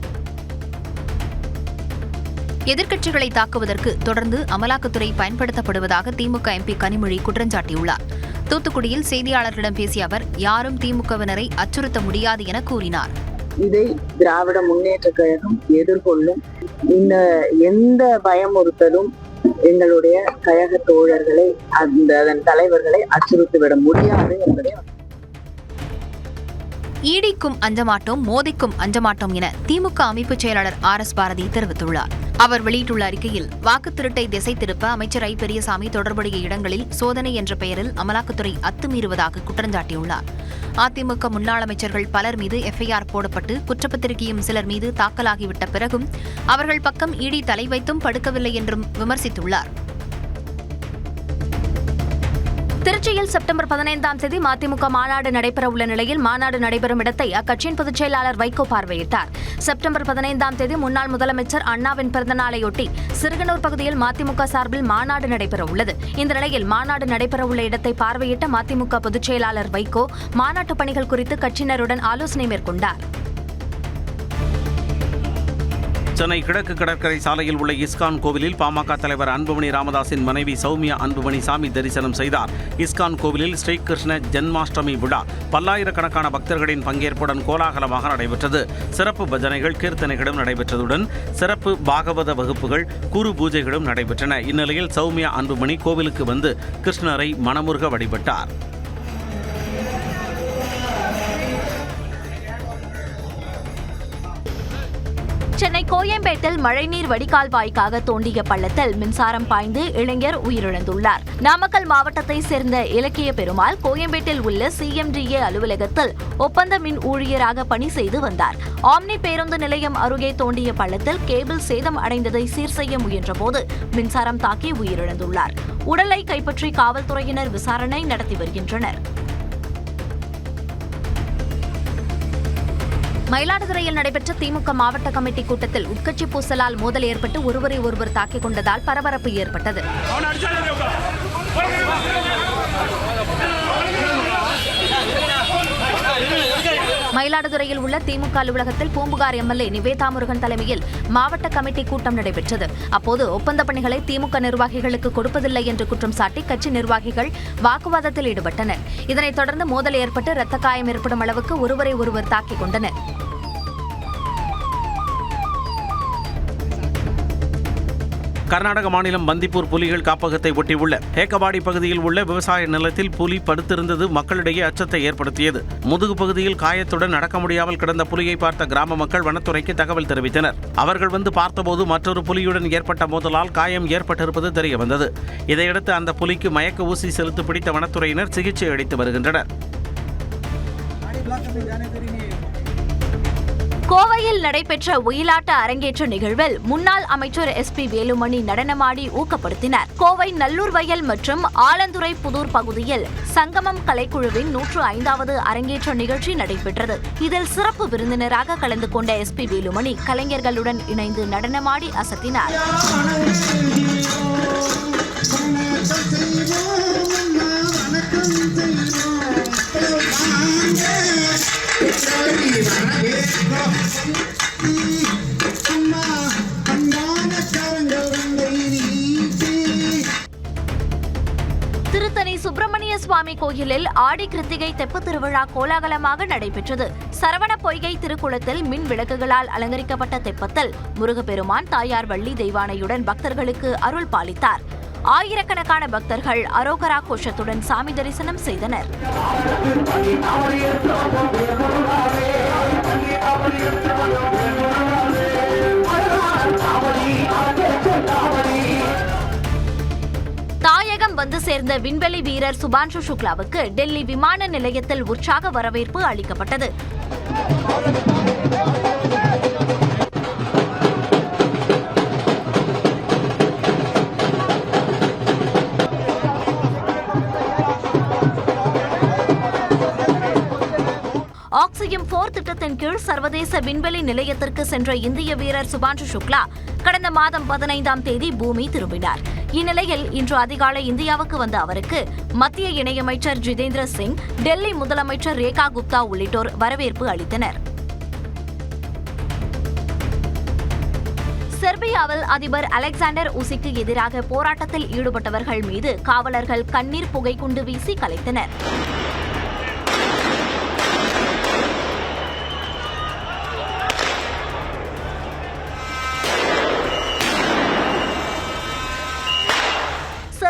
எதிர்க்கட்சிகளை தாக்குவதற்கு தொடர்ந்து அமலாக்கத்துறை பயன்படுத்தப்படுவதாக திமுக எம்பி கனிமொழி குற்றஞ்சாட்டியுள்ளார். தூத்துக்குடியில் செய்தியாளர்களிடம் பேசிய அவர், யாரும் திமுகவினரை அச்சுறுத்த முடியாது என கூறினார். இதை திராவிட முன்னேற்ற கழகம் எதிர்கொள்ளும். இந்த எந்த பயமுறுத்தலும் எங்களுடைய கழக தோழர்களை அதன் தலைவர்களை அச்சுறுத்திவிட முடியாது என்பதை ஈடிக்கும் அஞ்சமாட்டோம், மோதிக்கும் அஞ்சமாட்டோம் என திமுக அமைப்பு செயலாளர் RS பாரதி தெரிவித்துள்ளார். அவர் வெளியிட்டுள்ள அறிக்கையில் வாக்கு திருட்டை திசை திருப்ப அமைச்சர் ஐ பெரியசாமி தொடர்புடைய இடங்களில் சோதனை என்ற பெயரில் அமலாக்கத்துறை அத்துமீறுவதாக குற்றஞ்சாட்டியுள்ளார். அதிமுக முன்னாள் அமைச்சர்கள் பலர் மீது FIR போடப்பட்டு குற்றப்பத்திரிகையும் சிலர் மீது தாக்கலாகிவிட்ட பிறகும் அவர்கள் பக்கம் ஈடி தலை வைத்தும் படுக்கவில்லை என்றும் விமர்சித்துள்ளார். திருச்சியில் செப்டம்பர் 15ஆம் தேதி மதிமுக மாநாடு நடைபெறவுள்ள நிலையில் மாநாடு நடைபெறும் இடத்தை அக்கட்சியின் பொதுச் செயலாளர் வைகோ பார்வையிட்டார். செப்டம்பர் 15ஆம் தேதி முன்னாள் முதலமைச்சர் அண்ணாவின் பிறந்தநாளையொட்டி சிறுகனூர் பகுதியில் மதிமுக சார்பில் மாநாடு நடைபெறவுள்ளது. இந்த நிலையில் மாநாடு நடைபெறவுள்ள இடத்தை பார்வையிட்ட மதிமுக பொதுச் செயலாளர் வைகோ மாநாட்டு பணிகள் குறித்து கட்சியினருடன் ஆலோசனை மேற்கொண்டார். சென்னை கிழக்கு கடற்கரை சாலையில் உள்ள இஸ்கான் கோவிலில் பாமக தலைவர் அன்புமணி ராமதாஸின் மனைவி சௌமியா அன்புமணி சாமி தரிசனம் செய்தார். இஸ்கான் கோவிலில் ஸ்ரீகிருஷ்ண ஜென்மாஷ்டமி விழா பல்லாயிரக்கணக்கான பக்தர்களின் பங்கேற்புடன் கோலாகலமாக நடைபெற்றது. சிறப்பு பஜனைகள், கீர்த்தனைகளும் நடைபெற்றதுடன் சிறப்பு பாகவத வகுப்புகள், குரு பூஜைகளும் நடைபெற்றன. இந்நிலையில் சௌமியா அன்புமணி கோவிலுக்கு வந்து கிருஷ்ணரை மனமுருக வழிபட்டார். சென்னை கோயம்பேட்டில் மழைநீர் வடிகால் வாய்க்காக தோண்டிய பள்ளத்தில் மின்சாரம் பாய்ந்து இளைஞர் உயிரிழந்துள்ளார். நாமக்கல் மாவட்டத்தை சேர்ந்த இலக்கிய பெருமாள் கோயம்பேட்டில் உள்ள CMDA அலுவலகத்தில் ஒப்பந்த மின் ஊழியராக பணி செய்து வந்தார். ஆம்னி பேருந்து நிலையம் அருகே தோண்டிய பள்ளத்தில் கேபிள் சேதம் அடைந்ததை சீர் செய்ய முயன்றபோது மின்சாரம் தாக்கி உயிரிழந்துள்ளார். உடலை கைப்பற்றி காவல்துறையினர் விசாரணை நடத்தி வருகின்றனர். மயிலாடுதுறையில் நடைபெற்ற திமுக மாவட்ட கமிட்டி கூட்டத்தில் உட்கட்சி பூசலால் மோதல் ஏற்பட்டு ஒருவரை ஒருவர் தாக்கிக் கொண்டதால் பரபரப்பு ஏற்பட்டது. மயிலாடுதுறையில் உள்ள திமுக அலுவலகத்தில் பூம்புகார் MLA நிவேதா முருகன் தலைமையில் மாவட்ட கமிட்டி கூட்டம் நடைபெற்றது. அப்போது ஒப்பந்த பணிகளை திமுக நிர்வாகிகளுக்கு கொடுப்பதில்லை என்று குற்றம் சாட்டி கட்சி நிர்வாகிகள் வாக்குவாதத்தில் ஈடுபட்டனர். இதனைத் தொடர்ந்து மோதல் ஏற்பட்டு இரத்த காயம் ஏற்படும் அளவுக்கு ஒருவரை ஒருவர் தாக்கிக் கொண்டனர். கர்நாடக மாநிலம் பந்திப்பூர் புலிகள் காப்பகத்தை ஒட்டியுள்ள ஹேக்கபாடி பகுதியில் உள்ள விவசாய நிலத்தில் புலி படுத்திருந்தது மக்களிடையே அச்சத்தை ஏற்படுத்தியது. முதுகு பகுதியில் காயத்துடன் நடக்க முடியாமல் கிடந்த புலியை பார்த்த கிராம மக்கள் வனத்துறைக்கு தகவல் தெரிவித்தனர். அவர்கள் வந்து பார்த்தபோது மற்றொரு புலியுடன் ஏற்பட்ட மோதலால் காயம் ஏற்பட்டிருப்பது தெரியவந்தது. இதையடுத்து அந்த புலிக்கு மயக்க ஊசி செலுத்தி பிடித்த வனத்துறையினர் சிகிச்சை அளித்து வருகின்றனர். கோவையில் நடைபெற்ற ஒயிலாட்ட அரங்கேற்ற நிகழ்வில் முன்னாள் அமைச்சர் SP வேலுமணி நடனமாடி ஊக்கப்படுத்தினார். கோவை நல்லூர் வயல் மற்றும் ஆலந்துறை புதூர் பகுதியில் சங்கமம் கலைக்குழுவின் 105வது அரங்கேற்ற நிகழ்ச்சி நடைபெற்றது. இதில் சிறப்பு விருந்தினராக கலந்து கொண்ட SP வேலுமணி கலைஞர்களுடன் இணைந்து நடனமாடி அசத்தினார். திருத்தணி சுப்பிரமணிய சுவாமி கோயிலில் ஆடி கிருத்திகை தெப்பத் திருவிழா கோலாகலமாக நடைபெற்றது. சரவண பொய்கை திருக்குளத்தில் மின் விளக்குகளால் அலங்கரிக்கப்பட்ட தெப்பத்தில் முருகப்பெருமான், தாயார் வள்ளி தெய்வானையுடன் பக்தர்களுக்கு அருள் பாலித்தார். ஆயிரக்கணக்கான பக்தர்கள் அரோகரா கோஷத்துடன் சாமி தரிசனம் செய்தனர். தாயகம் வந்து சேர்ந்த விண்வெளி வீரர் சுபான்ஷு சுக்லாவுக்கு டெல்லி விமான நிலையத்தில் உற்சாக வரவேற்பு அளிக்கப்பட்டது. ஆக்சியம் 4 திட்டத்தின் கீழ் சர்வதேச விண்வெளி நிலையத்திற்கு சென்ற இந்திய வீரர் சுபான்ஷு சுக்லா கடந்த மாதம் 15ஆம் தேதி பூமி திரும்பினார். இந்நிலையில் இன்று அதிகாலை இந்தியாவுக்கு வந்த அவருக்கு மத்திய இணையமைச்சர் ஜிதேந்திர சிங், டெல்லி முதலமைச்சர் ரேகா குப்தா உள்ளிட்டோர் வரவேற்பு அளித்தனர். செர்பியாவில் அதிபர் அலெக்சாண்டர் ஊசிக்கு எதிராக போராட்டத்தில் ஈடுபட்டவர்கள் மீது காவலர்கள் கண்ணீர் புகை குண்டு வீசி கலைத்தனர்.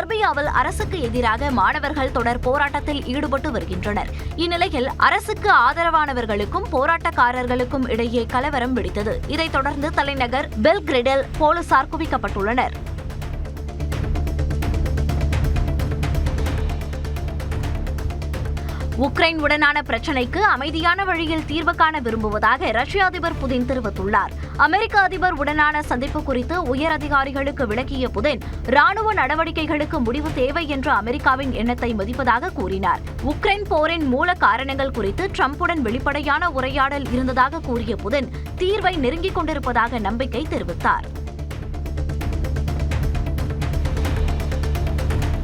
செர்பியாவில் அரசுக்கு எதிராக மாணவர்கள் தொடர் போராட்டத்தில் ஈடுபட்டு வருகின்றனர். இந்நிலையில் அரசுக்கு ஆதரவானவர்களுக்கும் போராட்டக்காரர்களுக்கும் இடையே கலவரம் வெடித்தது. இதைத் தொடர்ந்து தலைநகர் பெல்கிரேடில் போலீசார் குவிக்கப்பட்டுள்ளனர். உக்ரைன் உடனான பிரச்சினைக்கு அமைதியான வழியில் தீர்வு காண விரும்புவதாக ரஷ்ய அதிபர் புதின் தெரிவித்துள்ளார். அமெரிக்க அதிபர் உடனான சந்திப்பு குறித்து உயர் அதிகாரிகளுக்கு விளக்கிய புதின், ராணுவ நடவடிக்கைகளுக்கு முடிவு தேவை என்ற அமெரிக்காவின் எண்ணத்தை மதிப்பதாக கூறினார். உக்ரைன் போரின் மூல காரணங்கள் குறித்து டிரம்புடன் வெளிப்படையான உரையாடல் இருந்ததாக கூறிய புதின், தீர்வை நெருங்கிக் கொண்டிருப்பதாக நம்பிக்கை தெரிவித்தார்.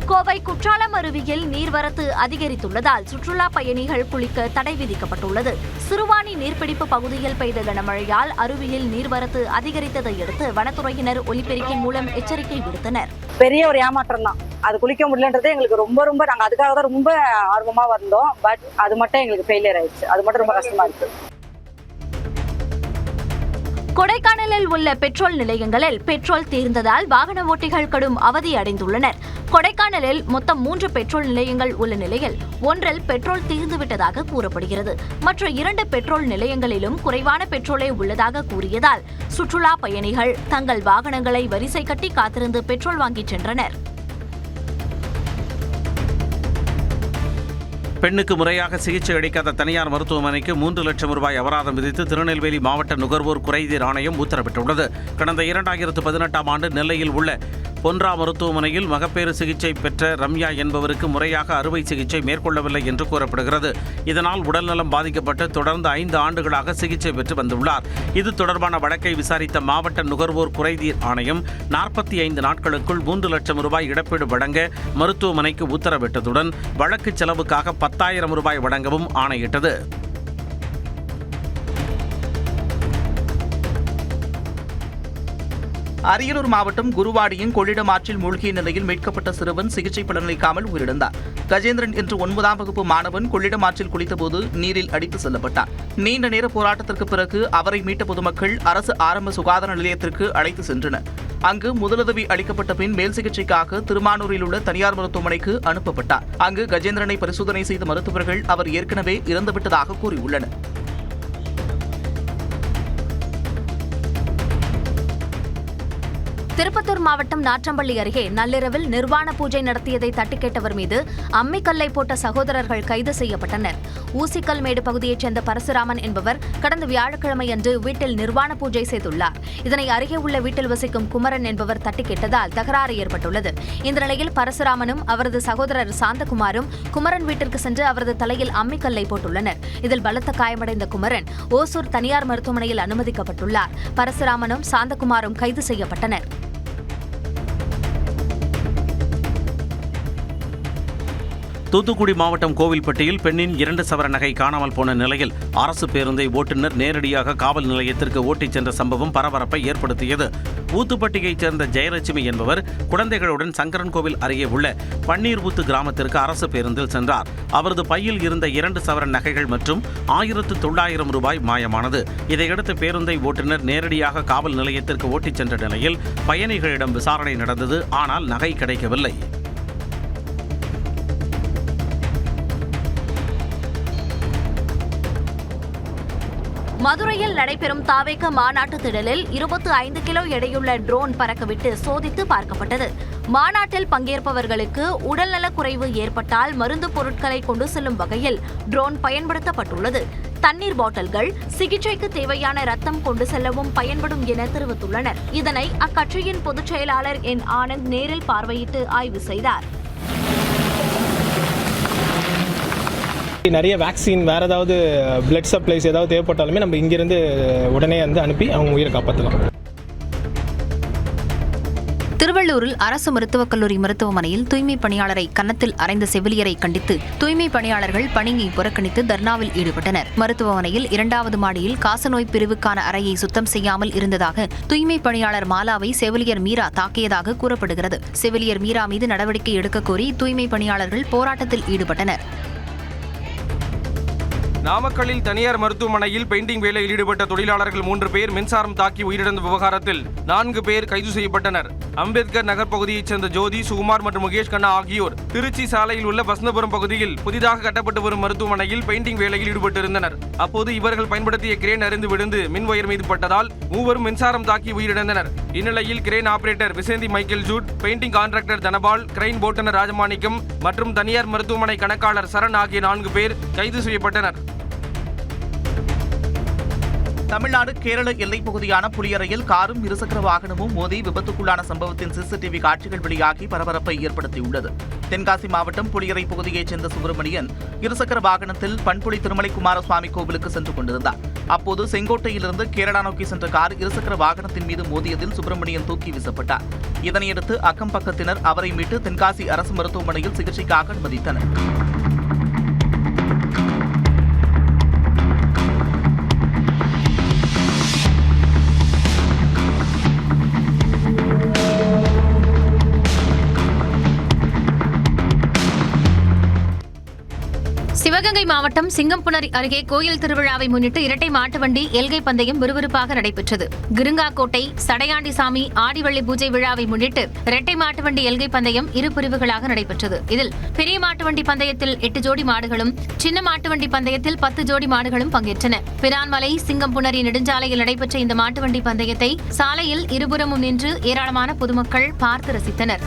கோவை குற்றாலம் அருவியில் நீர்வரத்து அதிகரித்துள்ளதால் சுற்றுலா பயணிகள் குளிக்க தடை விதிக்கப்பட்டுள்ளது. சிறுவாணி நீர்பிடிப்பு பகுதியில் பெய்த கனமழையால் அருவியில் நீர்வரத்து அதிகரித்ததை அடுத்து வனத்துறையினர் ஒலிபெருக்கின் மூலம் எச்சரிக்கை விடுத்தனர். பெரிய ஒரு ஏமாற்றம் தான். அது குளிக்க முடியலன்றது எங்களுக்கு ரொம்ப நாங்கள் அதுக்காக தான் ரொம்ப ஆர்வமா வந்தோம். பட் அது மட்டும் எங்களுக்கு ஃபெயிலியர் ஆயிடுச்சு. அது மட்டும் ரொம்ப கஷ்டமா இருக்கு. கொடைக்கானலில் உள்ள பெட்ரோல் நிலையங்களில் பெட்ரோல் தீர்ந்ததால் வாகன ஓட்டிகள் கடும் அவதி அடைந்துள்ளனர். கொடைக்கானலில் மொத்தம் 3 பெட்ரோல் நிலையங்கள் உள்ள நிலையில் ஒன்றில் பெட்ரோல் தீர்ந்துவிட்டதாக கூறப்படுகிறது. மற்ற 2 பெட்ரோல் நிலையங்களிலும் குறைவான பெட்ரோலே உள்ளதாக கூறியதால் சுற்றுலா பயணிகள் தங்கள் வாகனங்களை வரிசை கட்டி காத்திருந்து பெட்ரோல் வாங்கிச் சென்றனர். பெண்ணுக்கு முறையாக சிகிச்சை அளிக்காத தனியார் மருத்துவமனைக்கு 3 லட்சம் ரூபாய் அபராதம் விதித்து திருநெல்வேலி மாவட்ட நுகர்வோர் குறைதீர் ஆணையம் உத்தரவிட்டுள்ளது. கடந்த 2018ஆம் ஆண்டு நெல்லையில் உள்ள பொன்ரா மருத்துவமனையில் மகப்பேறு சிகிச்சை பெற்ற ரம்யா என்பவருக்கு முறையாக அறுவை சிகிச்சை மேற்கொள்ளவில்லை என்று கூறப்படுகிறது. இதனால் உடல்நலம் பாதிக்கப்பட்டு தொடர்ந்து 5 ஆண்டுகளாக சிகிச்சை பெற்று வந்துள்ளார். இது தொடர்பான வழக்கை விசாரித்த மாவட்ட நுகர்வோர் குறைதீர் ஆணையம் 45 நாட்களுக்குள் 3 லட்சம் ரூபாய் இழப்பீடு வழங்க மருத்துவமனைக்கு உத்தரவிட்டதுடன் வழக்கு செலவுக்காக 10,000 ரூபாய் வழங்கவும் ஆணையிட்டது. அரியலூர் மாவட்டம் குருவாடியின் கொள்ளிடம் ஆற்றில் மூழ்கிய நிலையில் மீட்கப்பட்ட சிறுவன் சிகிச்சை பலனளிக்காமல் உயிரிழந்தார். கஜேந்திரன் என்ற 9ஆம் வகுப்பு மாணவன் கொள்ளிடம் ஆற்றில் குளித்தபோது நீரில் அடித்து செல்லப்பட்டார். நீண்ட நேர போராட்டத்திற்கு பிறகு அவரை மீட்ட பொதுமக்கள் அரசு ஆரம்ப சுகாதார நிலையத்திற்கு அழைத்து சென்றனர். அங்கு முதலுதவி அளிக்கப்பட்ட பின் மேல் சிகிச்சைக்காக திருமானூரில் உள்ள தனியார் மருத்துவமனைக்கு அனுப்பப்பட்டார். அங்கு கஜேந்திரனை பரிசோதனை செய்த மருத்துவர்கள் அவர் ஏற்கனவே இறந்துவிட்டதாக கூறியுள்ளனர். திருப்பத்தூர் மாவட்டம் நாற்றம்பள்ளி அருகே நள்ளிரவில் நிர்வாண பூஜை நடத்தியதை தட்டி கேட்டவர் மீது அம்மிக்கல்லை போட்ட சகோதரர்கள் கைது செய்யப்பட்டனர். ஊசிக்கல்மேடு பகுதியைச் சேர்ந்த பரசுராமன் என்பவர் கடந்த வியாழக்கிழமை அன்று வீட்டில் நிர்வாண பூஜை செய்துள்ளார். இதனை அருகே உள்ள வீட்டில் வசிக்கும் குமரன் என்பவர் தட்டி கேட்டதால் தகராறு ஏற்பட்டுள்ளது. இந்த நிலையில் பரசுராமனும் அவரது சகோதரர் சாந்தகுமாரும் குமரன் வீட்டிற்கு சென்று அவரது தலையில் அம்மிக்கல்லை போட்டுள்ளனர். இதில் பலத்த காயமடைந்த குமரன் ஓசூர் தனியார் மருத்துவமனையில் அனுமதிக்கப்பட்டுள்ளார். பரசுராமனும் சாந்தகுமாரும் கைது செய்யப்பட்டனர். தூத்துக்குடி மாவட்டம் கோவில்பட்டியில் பெண்ணின் 2 சவர நகை காணாமல் போன நிலையில் அரசு பேருந்தை ஓட்டுநர் நேரடியாக காவல் நிலையத்திற்கு ஓட்டிச் சென்ற சம்பவம் பரபரப்பை ஏற்படுத்தியது. ஊத்துப்பட்டியைச் சேர்ந்த ஜெயலட்சுமி என்பவர் குழந்தைகளுடன் சங்கரன்கோவில் அருகே உள்ள பன்னீர் ஊத்து கிராமத்திற்கு அரசு பேருந்தில் சென்றார். அவரது பையில் இருந்த 2 சவர நகைகள் மற்றும் 1900 ரூபாய் மாயமானது. இதையடுத்து பேருந்தை ஓட்டுநர் நேரடியாக காவல் நிலையத்திற்கு ஓட்டிச் சென்ற நிலையில் பயணிகளிடம் விசாரணை நடந்தது. ஆனால் நகை கிடைக்கவில்லை. மதுரையில் நடைபெறும் தாவேக மாநாட்டு திடலில் 25 கிலோ எடையுள்ள ட்ரோன் பறக்கவிட்டு சோதித்து பார்க்கப்பட்டது. மாநாட்டில் பங்கேற்பவர்களுக்கு உடல்நலக்குறைவு ஏற்பட்டால் மருந்து பொருட்களை கொண்டு செல்லும் வகையில் ட்ரோன் பயன்படுத்தப்பட்டுள்ளது. தண்ணீர் பாட்டில்கள், சிகிச்சைக்கு தேவையான ரத்தம் கொண்டு செல்லவும் பயன்படும் என தெரிவித்துள்ளனர். இதனை அக்கட்சியின் பொதுச் செயலாளர் என் ஆனந்த் நேரில் பார்வையிட்டு ஆய்வு செய்தார். நிறைய வேக்சின், வேறு ஏதாவது பிளட் சப்ளைஸ் ஏதாவது தேவைப்பட்டாலுமே நம்ம இங்கிருந்து உடனே அனுப்பி அவங்க உயிரை காப்பாற்றலாம். திருவள்ளூரில் அரசு மருத்துவக் கல்லூரி மருத்துவமனையில் தூய்மை பணியாளரை கன்னத்தில் அறைந்த செவிலியரை கண்டித்து தூய்மை பணியாளர்கள் பணியை புறக்கணித்து தர்ணாவில் ஈடுபட்டனர். மருத்துவமனையில் 2வது மாடியில் காசநோய் பிரிவுக்கான அறையை சுத்தம் செய்யாமல் இருந்ததாக தூய்மை பணியாளர் மாலாவை செவிலியர் மீரா தாக்கியதாக கூறப்படுகிறது. செவிலியர் மீரா மீது நடவடிக்கை எடுக்க கோரி தூய்மை பணியாளர்கள் போராட்டத்தில் ஈடுபட்டனர். நாமக்கல்லில் தனியார் மருத்துவமனையில் பெயிண்டிங் வேலையில் ஈடுபட்ட தொழிலாளர்கள் 3 பேர் மின்சாரம் தாக்கி உயிரிழந்த விவகாரத்தில் 4 பேர் கைது செய்யப்பட்டனர். அம்பேத்கர் நகர் பகுதியைச் சேர்ந்த ஜோதி, சுகுமார் மற்றும் முகேஷ் கண்ணா ஆகியோர் திருச்சி சாலையில் உள்ள வசந்தபுரம் பகுதியில் புதிதாக கட்டப்பட்டு வரும் மருத்துவமனையில் பெயிண்டிங் வேலையில் ஈடுபட்டிருந்தனர். அப்போது இவர்கள் பயன்படுத்திய கிரேன் அருந்து விழுந்து மின் ஒயர் மீது பட்டதால் மூவரும் மின்சாரம் தாக்கி உயிரிழந்தனர். இந்நிலையில் கிரேன் ஆபரேட்டர் விசேந்தி Michael Jude, painting contractor Dhanapal, crane போட்டனர் ராஜமாணிக்கம் மற்றும் தனியார் மருத்துவமனை கணக்காளர் சரண் ஆகிய 4 பேர் கைது செய்யப்பட்டனர். தமிழ்நாடு கேரள எல்லைப் பகுதியான புலியரையில் காரும் இருசக்கர வாகனமும் மோதி விபத்துக்குள்ளான சம்பவத்தின் சிசிடிவி காட்சிகள் வெளியாகி பரபரப்பை ஏற்படுத்தியுள்ளது. தென்காசி மாவட்டம் புலியரை பகுதியைச் சேர்ந்த சுப்பிரமணியன் இருசக்கர வாகனத்தில் பண்புலி திருமலை குமாரசுவாமி கோவிலுக்கு சென்று கொண்டிருந்தார். அப்போது செங்கோட்டையிலிருந்து கேரளா நோக்கி சென்ற கார் இருசக்கர வாகனத்தின் மீது மோதியதில் சுப்பிரமணியன் தூக்கி வீசப்பட்டார். இதனையடுத்து அக்கம் பக்கத்தினர் அவரை மீட்டு தென்காசி அரசு மருத்துவமனையில் சிகிச்சைக்காக அனுமதித்தனர். சிவகங்கை மாவட்டம் சிங்கம்புணரி அருகே கோயில் திருவிழாவை முன்னிட்டு இரட்டை மாட்டு வண்டி எல்கை பந்தயம் விறுவிறுப்பாக நடைபெற்றது. கிருங்காக்கோட்டை சடையாண்டிசாமி ஆடிவள்ளி பூஜை விழாவை முன்னிட்டு இரட்டை மாட்டு வண்டி எல்கை பந்தயம் 2 பிரிவுகளாக நடைபெற்றது. இதில் பெரிய மாட்டு வண்டி பந்தயத்தில் 8 ஜோடி மாடுகளும், சின்ன மாட்டு வண்டி பந்தயத்தில் 10 ஜோடி மாடுகளும் பங்கேற்றன. பிரான்மலை சிங்கம்புணரி நெடுஞ்சாலையில் நடைபெற்ற இந்த மாட்டு வண்டி பந்தயத்தை சாலையில் இருபுறமும் நின்று ஏராளமான பொதுமக்கள் பார்த்து ரசித்தனர்.